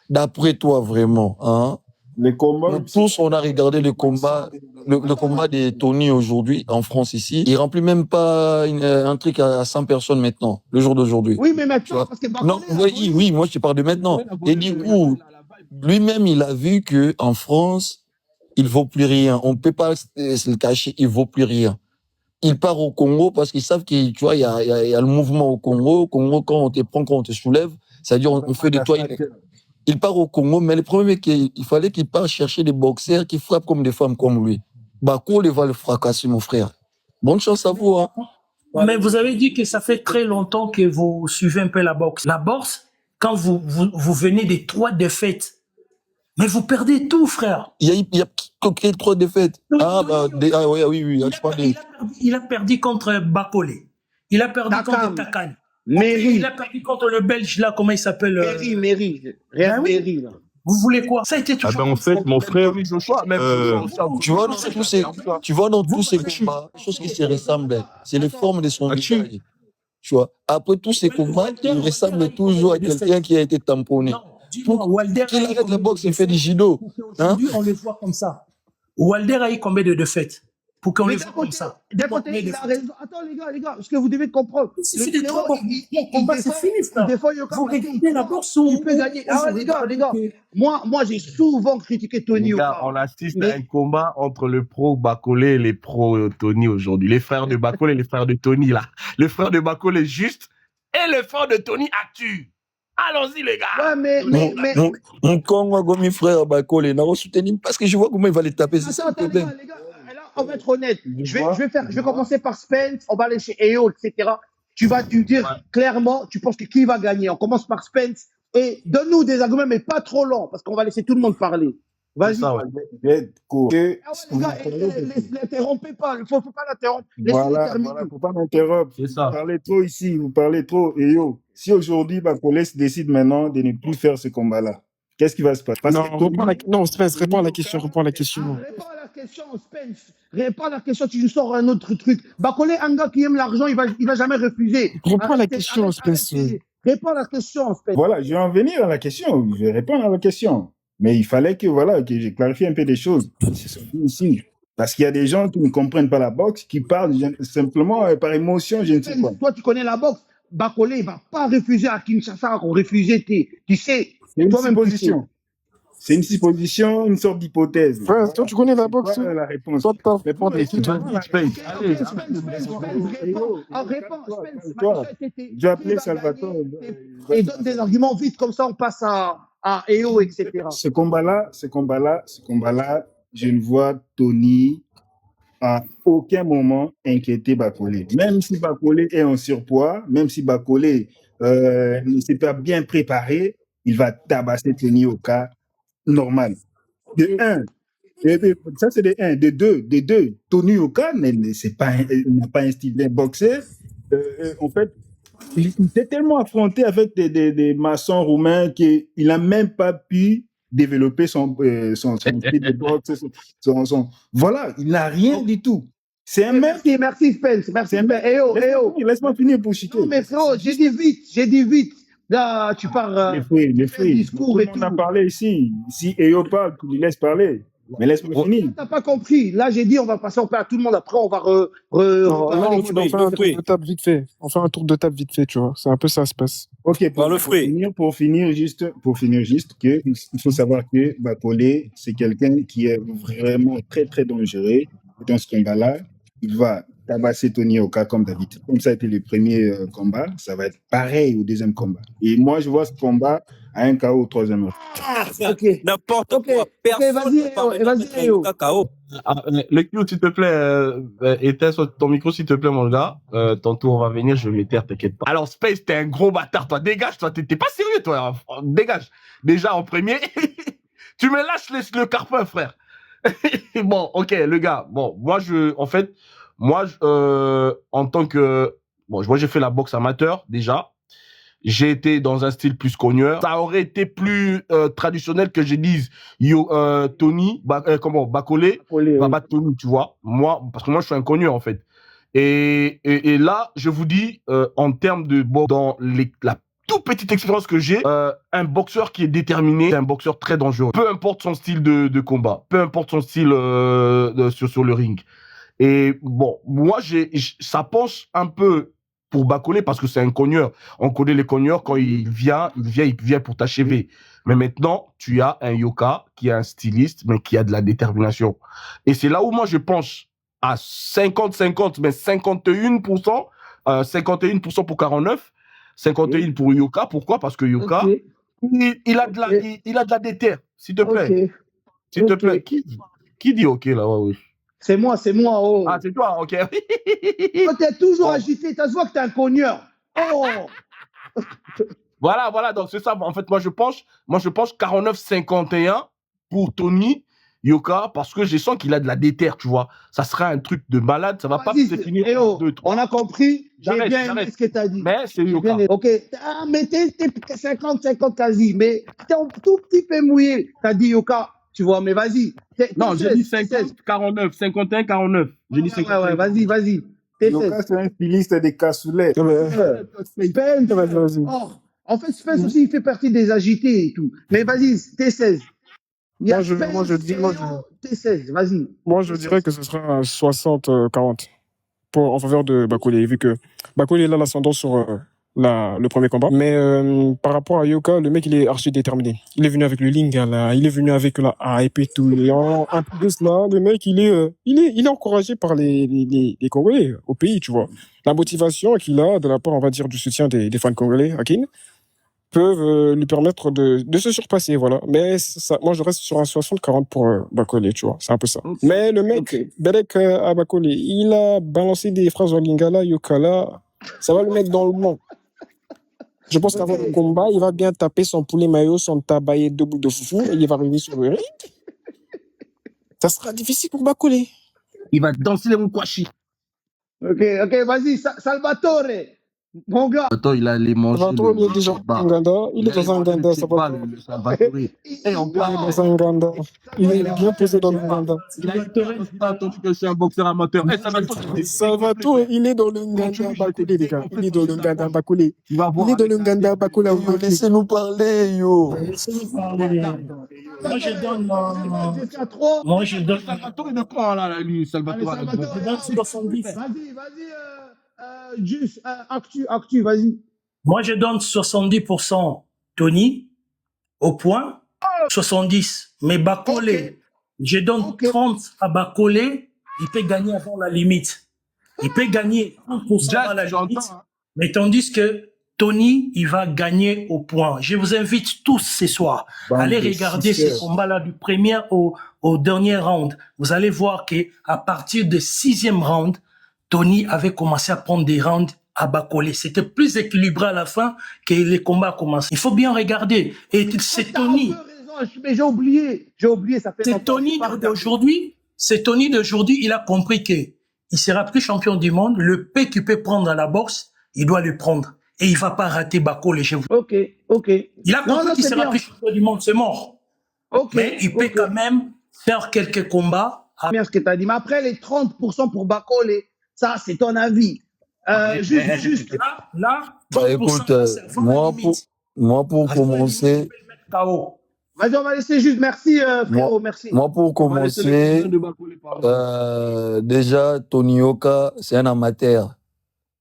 D'après toi, vraiment, hein, les combats. Tous, on a regardé le combat de Tony aujourd'hui en France ici. Il remplit même pas un truc à 100 personnes maintenant, le jour d'aujourd'hui. Oui, mais maintenant, parce que non, oui, moi je te parle de maintenant. Et du coup, lui-même, il a vu que en France, il vaut plus rien. On peut pas se le cacher, il vaut plus rien. Il part au Congo parce qu'ils savent qu'il y a le mouvement au Congo. Au Congo, quand on te prend, quand on te soulève, c'est-à-dire on fait de toi. Il part au Congo, mais le problème est qu'il fallait qu'il parte chercher des boxeurs qui frappent comme des femmes comme lui. Bacolé va le fracasser, mon frère. Bonne chance à vous. Hein. Mais vous avez dit que ça fait très longtemps que vous suivez un peu la boxe. La boxe, quand vous venez des 3 défaites, mais vous perdez tout, frère. Il y a 3 défaites. Oui. Il a perdu contre Bacolé. Il a perdu contre Takan. Il a perdu contre le Belge, là, comment il s'appelle Méry. Méry, là. Vous voulez quoi? Ça a été toujours. En fait, mon frère, tu vois, dans tous ces combats, les choses qui se ressemblent, c'est les formes de son visage. Tu vois, après tous ces combats, il ressemble toujours à quelqu'un qui a été tamponné. Walder qu'il arrête la boxe, il fait du judo. Aujourd'hui, on le voit comme ça. Walder a eu combien de défaites? Pour qu'on le voit comme ça. D'un côté, il a raison. Attends, les gars, ce que vous devez comprendre. C'est des trois combats, c'est fini, frère. Vous regardez la boxe où il peut gagner. Les gars, moi, j'ai souvent critiqué Tony. On assiste à un combat entre le pro Bacolé et les pro Tony aujourd'hui. Les frères de Bacolé et les frères de Tony, là. Le frère de Bacolé juste et le frère de Tony actu. Allons-y, les gars. Ouais, mais... Mon Congo, comme mes frères Bacolé, n'a pas soutenu parce que je vois comment il va les taper. Attends, les gars, on va être honnête. Je vais commencer par Spence, on va aller chez EO, etc. Tu vas te dire clairement, tu penses que qui va gagner? On commence par Spence et donne-nous des arguments, mais pas trop longs, parce qu'on va laisser tout le monde parler. Vas-y. N'interrompez pas, il ne faut pas l'interrompre. Voilà, faut pas m'interrompre. Vous parlez trop ici, vous parlez trop. Et si aujourd'hui, Bacolé se décide maintenant de ne plus faire ce combat-là, qu'est-ce qui va se passer? Non, Spence, réponds à la question. question, Spence. Réponds à la question, tu nous sors un autre truc. Bakole, un gars qui aime l'argent, il va jamais refuser. Réponds à la question, Spence. Réponds à la question, Spence. Voilà, je vais en venir à la question. Je vais répondre à la question. Mais il fallait que, voilà, que je clarifie un peu des choses. C'est surtout ici. Parce qu'il y a des gens qui ne comprennent pas la boxe, qui parlent simplement par émotion, je ne sais pas. Toi, tu connais la boxe. Bakole, il va pas refuser à Kinshasa qu'on refusait. Tu sais. C'est une supposition. C'est une supposition, une sorte d'hypothèse. Ouais, toi, tu connais la boxe. Voilà la réponse. Toi, t'as mais pour des tu dois dire, Spence. Allez, réponds. Je vais appeler Salvatore. Et donne des arguments vite, comme ça on passe à EO, etc. Ce combat-là, je ne vois Tony à aucun moment inquiéter Bakole. Même si Bakole est en surpoids, même si Bakole ne s'est pas bien préparé, il va tabasser Tony Yoka normal. De un, ça c'est de un. De deux, Tony Yoka n'a pas un style d'un boxeur. En fait, il s'est tellement affronté avec des maçons roumains qu'il n'a même pas pu développer son style de boxe. Voilà, il n'a rien du tout. C'est un mec. Merci Spence. Merci. Laisse-moi finir pour chiquer. Non, mais frérot, j'ai dit vite. Là, tu parles. Les fruits. Discours et tout. On a parlé ici. Si Eo parle, tu lui laisses parler. Mais laisse-moi finir. T'as pas compris. Là, j'ai dit, on va passer à tout le monde. Après, on va on fait un tour de table vite fait. On fait un tour de table vite fait, tu vois. C'est un peu ça se passe. Ok, pour finir juste, il faut savoir que Bakole, c'est quelqu'un qui est vraiment très, très dangereux dans ce combat-là. Il va tabasser Tony Yoka comme d'habitude. Comme ça a été le premier combat, ça va être pareil au deuxième combat. Et moi, je vois ce combat à un KO au troisième round. N'importe quoi. Vas-y, KO. Le Q, s'il te plaît, éteins ton micro, s'il te plaît, mon gars. Ton tour va venir, je vais m'éteindre, t'inquiète pas. Alors, Space, t'es un gros bâtard, toi. Dégage, toi. T'es pas sérieux, toi. Dégage. Déjà, en premier, tu me lâches le carpin, frère. Bon, ok, le gars. Bon, moi, en tant que... Bon, moi, j'ai fait la boxe amateur, déjà. J'ai été dans un style plus cogneur. Ça aurait été plus traditionnel que je dise Tony, Bakole va battre Tony, tu vois. Moi, parce que moi, je suis un cogneur, en fait. Et là, je vous dis, en termes de dans la toute petite expérience que j'ai, un boxeur qui est déterminé, c'est un boxeur très dangereux. Peu importe son style de combat, peu importe son style sur le ring. Et bon, moi, ça penche un peu pour Bakole parce que c'est un cogneur. On connaît les cogneurs, quand il vient pour t'achever. Mais maintenant, tu as un Yoka qui est un styliste, mais qui a de la détermination. Et c'est là où moi je penche à 50-50, mais 51%, 51% pour 49, 51 pour Yoka. Pourquoi? Parce que Yoka, il a de la déter, s'il te plaît. S'il te plaît. Qui dit OK là? Ouais. C'est moi. Oh. Ah, c'est toi, OK. Toi, t'es toujours agité. T'as vu que t'es un cogneur. Oh. Voilà, donc c'est ça. En fait, moi, je penche 49-51 pour Tony Yoka parce que je sens qu'il a de la déter, tu vois. Ça sera un truc de malade. Ça va pas se finir en 2-3. On a compris. J'ai bien aimé ce que t'as dit. Mais c'est Yoka. OK. Mais t'es 50-50 quasi. Mais t'es un tout petit peu mouillé. T'as dit Yoka. Tu vois, mais vas-y. Non, j'ai dit 50-49, 51-49. J'ai dit 50. Ouais, vas-y. Yoka, c'est un styliste des cassoulets. Spence. En fait, Spence aussi, il fait partie des agités et tout. Mais vas-y, T16. Moi, je dis, T16, vas-y. Moi, je dirais que ce sera un 60-40 en faveur de Bakole, vu que Bakole est là l'ascendant sur le premier combat. Mais par rapport à Yoka, le mec, il est archi déterminé. Il est venu avec le Lingala, il est venu avec la hype et tout. Et en plus de cela, le mec, il est encouragé par les Congolais au pays, tu vois. La motivation qu'il a de la part, on va dire, du soutien des fans congolais à Kin peuvent lui permettre de se surpasser, voilà. Mais moi, je reste sur un 60-40 pour Bakole, tu vois. C'est un peu ça. Okay. Mais le mec, Belek à Bakole, il a balancé des phrases en Lingala, Yoka là, ça va le mettre dans le monde. Je pense qu'avant le combat, il va bien taper son poulet maillot, son tabaye debout de foufou, et il va arriver sur le ring. Ça sera difficile pour Bakole. Il va danser les moukwashi. Ok, vas-y, Salvatore. Mon gars. Attends, il allait manger Salvatore, il est déjà bah, en Ganda. Il il est allait dans un manger Ganda, le Tchekpa, Salvatore. le Salvatore. Et en Il est plus, dans un Ganda. Il est bien posé dans le Ganda. il a entendu que je suis un boxeur amateur. Eh, Salvatore, Salvatore, il est dans le Nganda Bakoulé, les gars. Il est dans le Nganda Bakoulé. tu vas Il voir est dans avec le Nganda Bakoulé. Yo, laissez-nous parler, yo. Laissez-nous parler. Moi, je donne. J'ai fait 3. Moi, je donne. Salvatore de quoi, là, lui, Allez, Salvatore avec Salvatore, Je donne 70. vas-y, juste, actu, vas-y. Moi, je donne 70% Tony au point. 70. Mais Bakolé, je donne 30 à Bakolé. Il peut gagner avant la limite. Il peut gagner 30% à la limite. Mais tandis que Tony, il va gagner au point. Je vous invite tous ce soir à aller regarder ce combat-là du premier au dernier round. Vous allez voir que à partir du 6e round, Tony avait commencé à prendre des rounds à Bakolé. C'était plus équilibré à la fin que les combats commencent. Il faut bien regarder. Et c'est Tony. Mais j'ai oublié, ça fait C'est Tony d'aujourd'hui. C'est Tony d'aujourd'hui. Il a compris que il sera plus champion du monde. Le paix qu'il peut prendre à la boxe, il doit le prendre. Et il va pas rater Bakolé chez vous. Ok. Il a compris qu'il sera plus champion du monde. C'est mort. Mais il peut quand même faire quelques combats. Bien ce que tu as dit. Mais après, les 30% pour Bakolé, ça, c'est ton avis. Juste. Là, Bah, écoute, moi pour commencer. Vas-y, on va laisser juste. Merci, frérot, merci. Moi, pour commencer, déjà, Tony Yoka, c'est un amateur.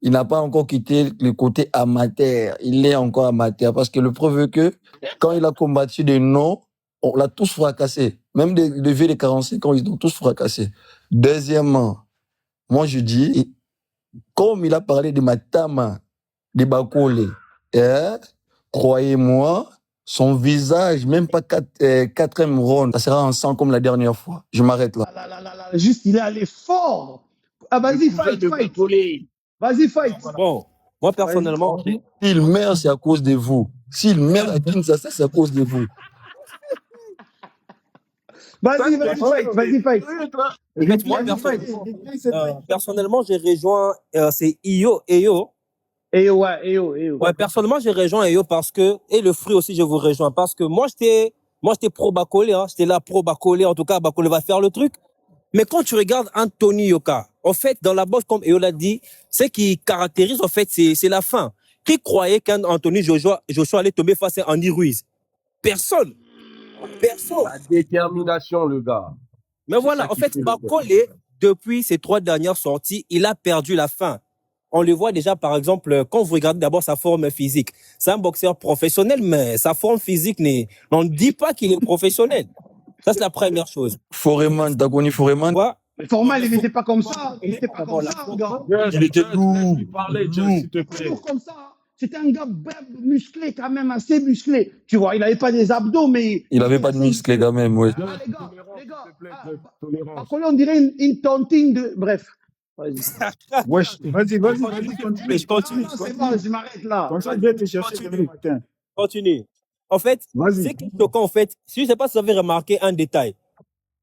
Il n'a pas encore quitté le côté amateur. Il est encore amateur. Parce que le preuve est que, quand il a combattu des noms, on l'a tous fracassé. Même des vieux de 45 ans, ils ont tous fracassé. Deuxièmement, moi, je dis, comme il a parlé de Matama, de Bakolé, croyez-moi, son visage, même pas 4e round, ça sera en sang comme la dernière fois. Je m'arrête là. Juste, il est allé fort. Ah, vas-y, fight. Vas-y, fight. Bon, moi, personnellement, S'il meurt, c'est à cause de vous. S'il meurt à Kinshasa, c'est à cause de vous. Vas-y, fight. Moi, personnellement, j'ai rejoint, c'est Eyo. Ouais, personnellement, j'ai rejoint Eyo parce que, et le fruit aussi, je vous rejoins parce que moi, j'étais pro Bakolé, hein. J'étais là pro Bakolé. En tout cas, Bakolé va faire le truc. Mais quand tu regardes Anthony Yoka, en fait, dans la boxe, comme Eyo l'a dit, ce qui caractérise, en fait, c'est la fin. Qui croyait qu'Anthony Joshua allait tomber face à Andy Ruiz? Personne. La détermination, le gars. Mais voilà, en fait, Bakolé, depuis ses 3 dernières sorties, il a perdu la fin. On le voit déjà, par exemple, quand vous regardez d'abord sa forme physique. C'est un boxeur professionnel, mais sa forme physique, on ne dit pas qu'il est professionnel. Ça, c'est la première chose. Foreman, Dagoni Foreman. Mais Foreman, il n'était pas comme ça. Il était pas comme ça, gars. Il était lourd. Toujours comme ça. C'était un gars musclé, quand même, assez musclé. Tu vois, il n'avait pas des abdos, mais... Il n'avait pas de muscles, quand même, ouais. Les gars, Bakolé, on dirait une tontine de... Bref. Vas-y. Wesh, vas-y, continue. Je continue. C'est bon, je m'arrête là. Comme ça, je vais te chercher demain matin. Continue. En fait, c'est qui est choquant, en fait, si je ne sais pas si vous avez remarqué un détail.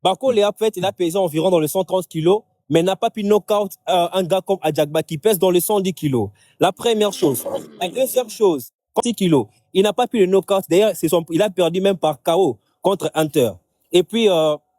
Bakolé, en fait, il a pesé environ dans les 130 kilos, mais n'a pas pu knock-out un gars comme Adjagba qui pèse dans les 110 kilos. La première chose. La deuxième chose, 6 kilos. Il n'a pas pu le knock-out. D'ailleurs, il a perdu même par KO contre Hunter. Et puis,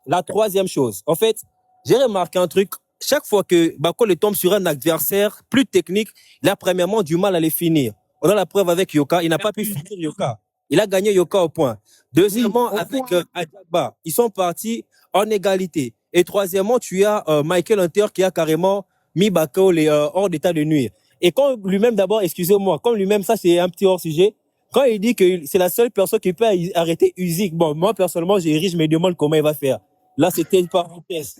la troisième chose. En fait, j'ai remarqué un truc. Chaque fois que Bakolé tombe sur un adversaire plus technique, il a premièrement du mal à les finir. On a la preuve avec Yoka. Il n'a pas pu finir Yoka. Il a gagné Yoka au point. Deuxièmement, avec Adjagba, ils sont partis en égalité. Et troisièmement, tu as Michael Hunter qui a carrément mis Bakolé hors d'état de nuire. Et quand lui-même, d'abord, excusez-moi, comme lui-même, ça c'est un petit hors-sujet, quand il dit que c'est la seule personne qui peut arrêter Usyk, bon, moi personnellement, je me demande comment il va faire. Là, c'était une parenthèse.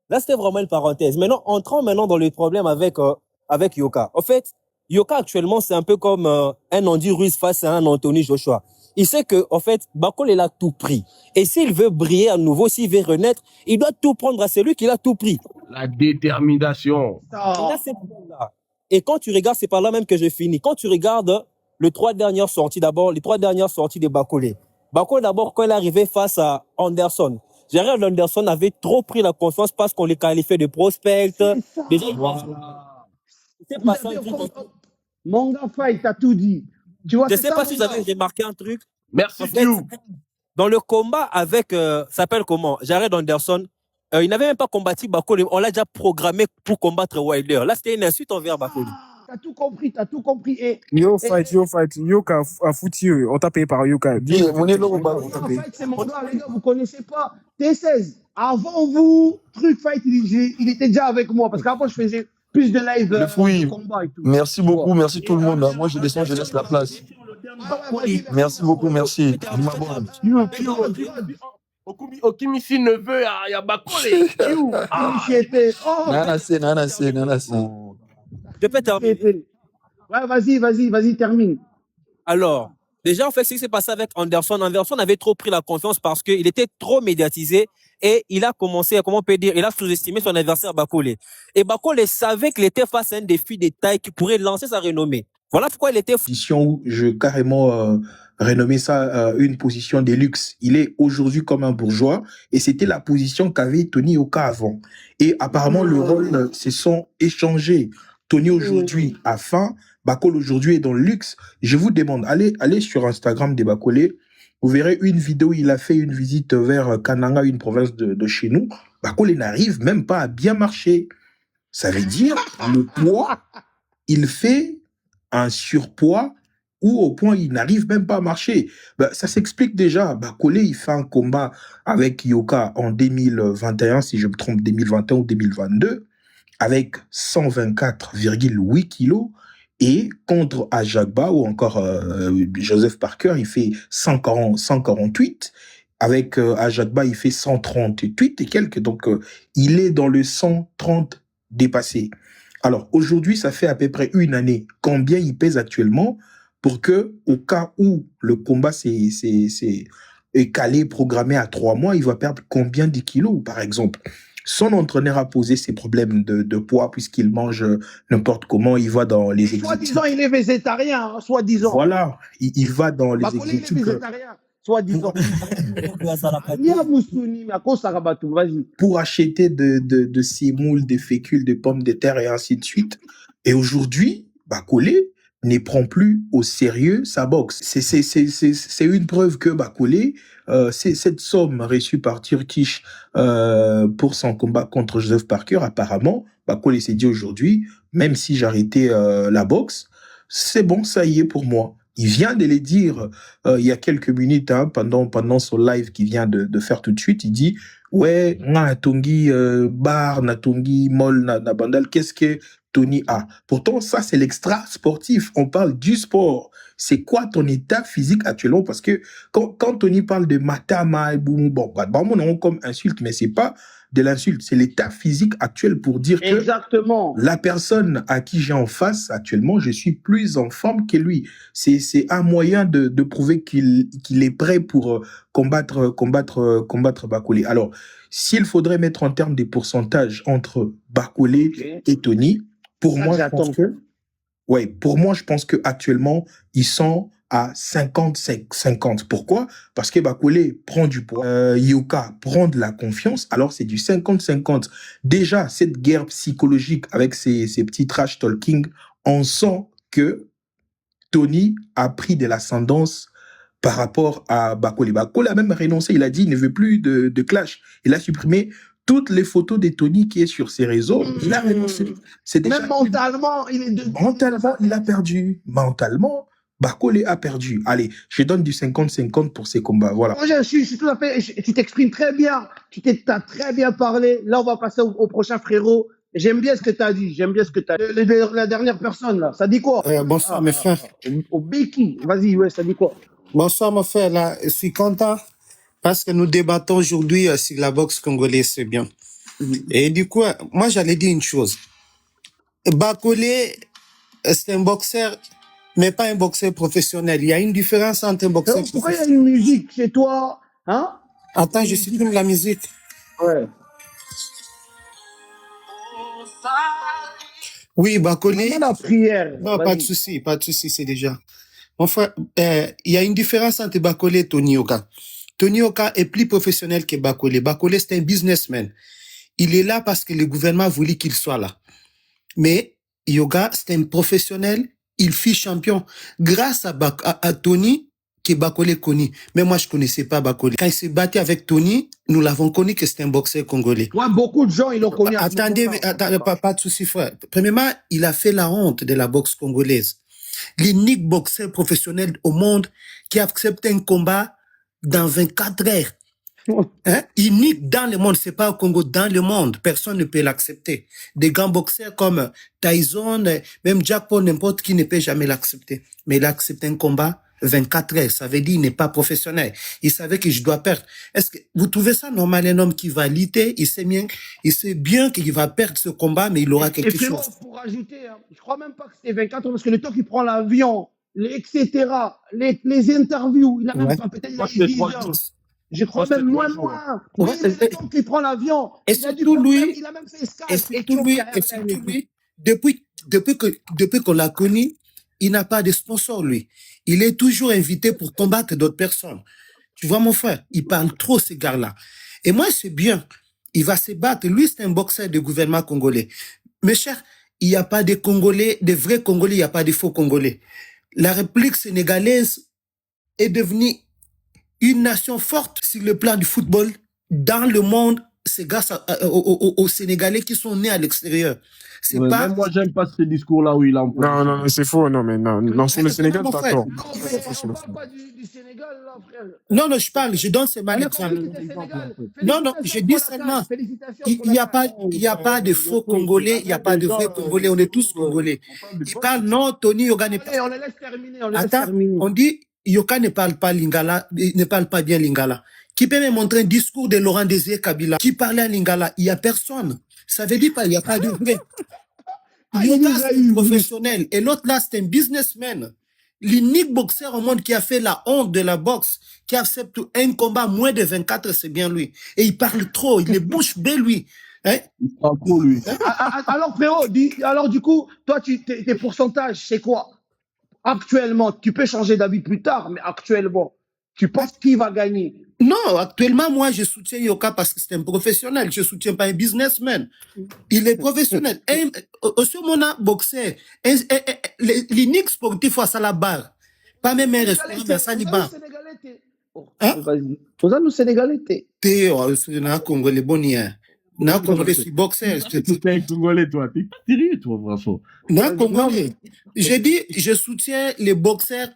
Là, c'était vraiment une parenthèse. Maintenant, entrons dans le problème avec Yoka. En fait, Yoka actuellement, c'est un peu comme un Andy Ruiz face à un Anthony Joshua. Il sait que, en fait, Bakolé l'a tout pris. Et s'il veut briller à nouveau, s'il veut renaître, il doit tout prendre à celui qui l'a tout pris. La détermination. Et quand tu regardes, c'est par là même que je finis. Quand tu regardes les 3 dernières sorties de Bakolé. Bakolé, d'abord, quand il est arrivé face à Anderson, Jared Anderson avait trop pris la confiance parce qu'on les qualifiait de prospects. Déjà, c'est pas ça. Mon gars, Fight, t'as tout dit. Tu vois, Je c'est sais ça, pas mon si vous gars. avez remarqué un truc. Merci, En fait, Q. dans le combat avec, s'appelle comment, Jared Anderson, il n'avait même pas combattu Bakole. On l'a déjà programmé pour combattre Wilder. Là, c'était une insulte envers Bakole. T'as tout compris, t'as tout compris. Yo fight, Yoka a foutu, on t'a payé par Yoka. On est là au bas. En fait, c'est mon gars, les gars, vous connaissez pas. T16, avant vous, Truc Fight, il était déjà avec moi. Parce qu'avant, je faisais plus de live de combat et tout. Merci beaucoup, merci tout le monde. Moi, je descends, je laisse la place. Merci beaucoup, merci. Je m'abonne. Okimisi neveu, il y a Bakole. Nanase. Je peux terminer. Ouais, vas-y, termine. Alors, déjà, en fait, ce qui s'est passé avec Anderson, Anderson avait trop pris la confiance parce qu'il était trop médiatisé et il a commencé, comment on peut dire, il a sous-estimé son adversaire Bakole. Et Bakole savait qu'il était face à un défi de taille qui pourrait lancer sa renommée. Voilà pourquoi il était position où je carrément renommé ça une position de luxe. Il est aujourd'hui comme un bourgeois et c'était la position qu'avait Tony Yoka avant. Et apparemment, le rôle se sont échangés. Tony aujourd'hui a faim, Bakole aujourd'hui est dans le luxe. Je vous demande, allez sur Instagram de Bakole, vous verrez une vidéo où il a fait une visite vers Kananga, une province de chez nous. Bakole n'arrive même pas à bien marcher. Ça veut dire, le poids, il fait un surpoids ou au point il n'arrive même pas à marcher. Ça s'explique déjà. Bakole, il fait un combat avec Yoka en 2021, si je me trompe, 2021 ou 2022, avec 124,8 kilos, et contre Ajagba ou encore Joseph Parker, il fait 148. Avec Ajagba, il fait 138 et quelques. Donc, il est dans le 130 dépassé. Alors, aujourd'hui, ça fait à peu près une année. Combien il pèse actuellement pour que, au cas où le combat est calé, programmé à 3 mois, il va perdre combien de kilos, par exemple? Son entraîneur a posé ses problèmes de poids puisqu'il mange n'importe comment, il va dans les exécutifs. Soi-disant, il est végétarien, soi-disant. Voilà, il va dans les Bakole, il est exécutifs. végétarien, soi-disant. Vas-y. Pour acheter de sémoules, de fécules, de pommes de terre et ainsi de suite. Et aujourd'hui, Bakole ne prend plus au sérieux sa boxe. C'est une preuve que Bakole, cette somme reçue par Turkish pour son combat contre Joseph Parker, apparemment, Bakole s'est dit aujourd'hui, même si j'arrêtais la boxe, c'est bon, ça y est pour moi. Il vient de le dire il y a quelques minutes, hein, pendant son live qu'il vient de faire tout de suite. Il dit, ouais, Natongi bar, Natongi mol, Nabandal, qu'est-ce que Tony a? Pourtant, ça, c'est l'extra sportif. On parle du sport. C'est quoi ton état physique actuellement? Parce que quand Tony parle de matama, bon, on comme insulte, mais c'est pas de l'insulte, c'est l'état physique actuel pour dire que la personne à qui j'ai en face actuellement, je suis plus en forme que lui. C'est un moyen de prouver qu'il est prêt pour combattre Bakole. Alors, s'il faudrait mettre en termes des pourcentages entre Bakole et Tony, pour moi, je pense que actuellement ils sont à 50-50. Pourquoi? Parce que Bakole prend du poids, Yoka prend de la confiance, alors c'est du 50-50. Déjà, cette guerre psychologique avec ces petits trash talking, on sent que Tony a pris de l'ascendance par rapport à Bakole. Bakole a même renoncé, il a dit il ne veut plus de clash. Il a supprimé toutes les photos de Tony qui est sur ses réseaux. Il a renoncé. Même mentalement, il a perdu. Mentalement, Bakole a perdu. Allez, je donne du 50-50 pour ces combats. Voilà. Moi, je suis tout à fait. Tu t'exprimes très bien. Tu as très bien parlé. Là, on va passer au prochain frérot. J'aime bien ce que tu as dit. La dernière personne, là, ça dit quoi? Bonsoir, mes frères. Au Béki. Vas-y, ouais, ça dit quoi? Bonsoir, mon frère. Là, je suis content parce que nous débattons aujourd'hui sur la boxe congolaise, c'est bien. Et du coup, moi, j'allais dire une chose. Bakole, c'est un boxeur, mais pas un boxeur professionnel. Il y a une différence entre un boxeur professionnel. Pourquoi il y a une musique chez toi? Hein? Attends, je supprime la musique. Ouais. Oui, Bakole. La prière. Non, pas de souci, c'est déjà. Mon frère, il y a une différence entre Bakole et Tony Yoka. Tony Yoka est plus professionnel que Bakole. Bakole, c'est un businessman. Il est là parce que le gouvernement a voulu qu'il soit là. Mais Yoka, c'est un professionnel. Il fut champion grâce à Tony que Bakole connaît. Mais moi, je connaissais pas Bakole. Quand il s'est battu avec Tony, nous l'avons connu que c'était un boxeur congolais. Ouais, beaucoup de gens, ils l'ont connu. Attendez, pas de souci, frère. Premièrement, il a fait la honte de la boxe congolaise. L'unique boxeur professionnel au monde qui a accepté un combat dans 24 heures. Hein? Unique dans le monde, c'est pas au Congo, dans le monde. Personne ne peut l'accepter. Des grands boxeurs comme Tyson, même Jack Paul, n'importe qui ne peut jamais l'accepter. Mais il a accepté un combat 24 heures. Ça veut dire qu'il n'est pas professionnel. Il savait que je dois perdre. Est-ce que vous trouvez ça normal, un homme qui va lutter, il sait bien qu'il va perdre ce combat, mais il aura quelque chose. Pour rajouter, hein, je crois même pas que c'était 24 heures, parce que le temps qu'il prend l'avion, etc., les interviews, il a même pas peut-être 10 heures. Je crois même moins. Oui, c'est le temps qu'il prend l'avion. Et surtout lui, il a même fait Skype. Et surtout lui, depuis qu'on l'a connu, il n'a pas de sponsor, lui. Il est toujours invité pour combattre d'autres personnes. Tu vois, mon frère, il parle trop, ce gars-là. Et moi, c'est bien. Il va se battre. Lui, c'est un boxeur du gouvernement congolais. Mes chers, il n'y a pas de Congolais, de vrais Congolais, il n'y a pas de faux Congolais. La République sénégalaise est devenue une nation forte sur le plan du football dans le monde. C'est grâce aux Sénégalais qui sont nés à l'extérieur. C'est pas... Même moi, j'aime pas ce discours-là où il a employé. Non, c'est faux. Non, sur le Sénégal, d'accord. Non, je parle, je donne ce mal exemple. Non, je dis seulement, il n'y a pas de faux Congolais, il n'y a pas de vrais Congolais, on est tous Congolais. Il parle, non, Tony Yoka n'est pas... On les laisse terminer, Attends, on dit, Yoka ne parle pas Lingala, ne parle pas bien Lingala. Qui peut me montrer un discours de Laurent Désiré Kabila qui parlait à Lingala? Il n'y a personne. Ça veut dire pas, il n'y a pas de vrai. Yoka, c'est un professionnel. Et l'autre là, c'est un businessman. L'unique boxeur au monde qui a fait la honte de la boxe, qui accepte un combat moins de 24, c'est bien lui. Et il parle trop, il est bouche bée, lui. Hein? Il parle trop, lui. Alors, frérot, alors du coup, toi, tes pourcentages, c'est quoi? Actuellement, tu peux changer d'avis plus tard, mais actuellement, tu penses qui va gagner? Non, actuellement, moi, je soutiens Yoka parce que c'est un professionnel. Je soutiens pas un businessman. Il est professionnel. Aussi, mon boxeur, l'unique sportif à la barre. Pas même un restaurant, mais ça, la barre. Hein? Vas-y. Nous, Sénégalais, t'es, Congolais, bonien. Non, Congolais, je suis boxeur. T'es un Congolais, toi. T'es pas sérieux, toi, François. Non, Congolais. J'ai dit, je soutiens les boxeurs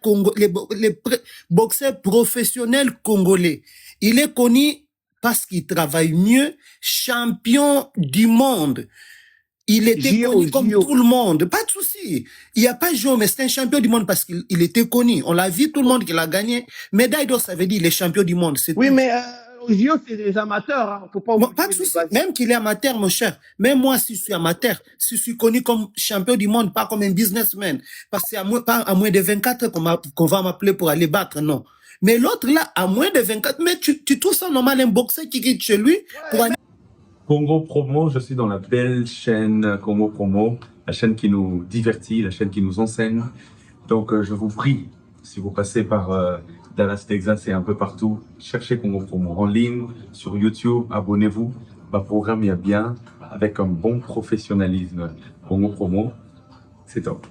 les boxeurs professionnels congolais. Il est connu parce qu'il travaille mieux, champion du monde. Il était connu comme tout le monde. Pas de souci. Il n'y a pas de jeu, mais c'est un champion du monde parce qu'il était connu. On l'a vu, tout le monde qu'il a gagné. Médaille d'or, ça veut dire il est champion du monde. Oui, mais aux JO, c'est des amateurs. Hein. Faut pas pas de souci. Même qu'il est amateur, mon cher. Même moi, si je suis amateur, si je suis connu comme champion du monde, pas comme un businessman. Parce que c'est pas à moins de 24 qu'on va m'appeler pour aller battre, non. Mais l'autre là, à moins de 24, mais tu trouves ça normal, un boxeur qui quitte chez lui pour aller... Congo Promo, je suis dans la belle chaîne Congo Promo, la chaîne qui nous divertit, la chaîne qui nous enseigne. Donc je vous prie, si vous passez par Dallas, Texas et un peu partout, cherchez Congo Promo en ligne, sur YouTube, abonnez-vous. Ma programme il y a bien, avec un bon professionnalisme. Congo Promo, c'est top.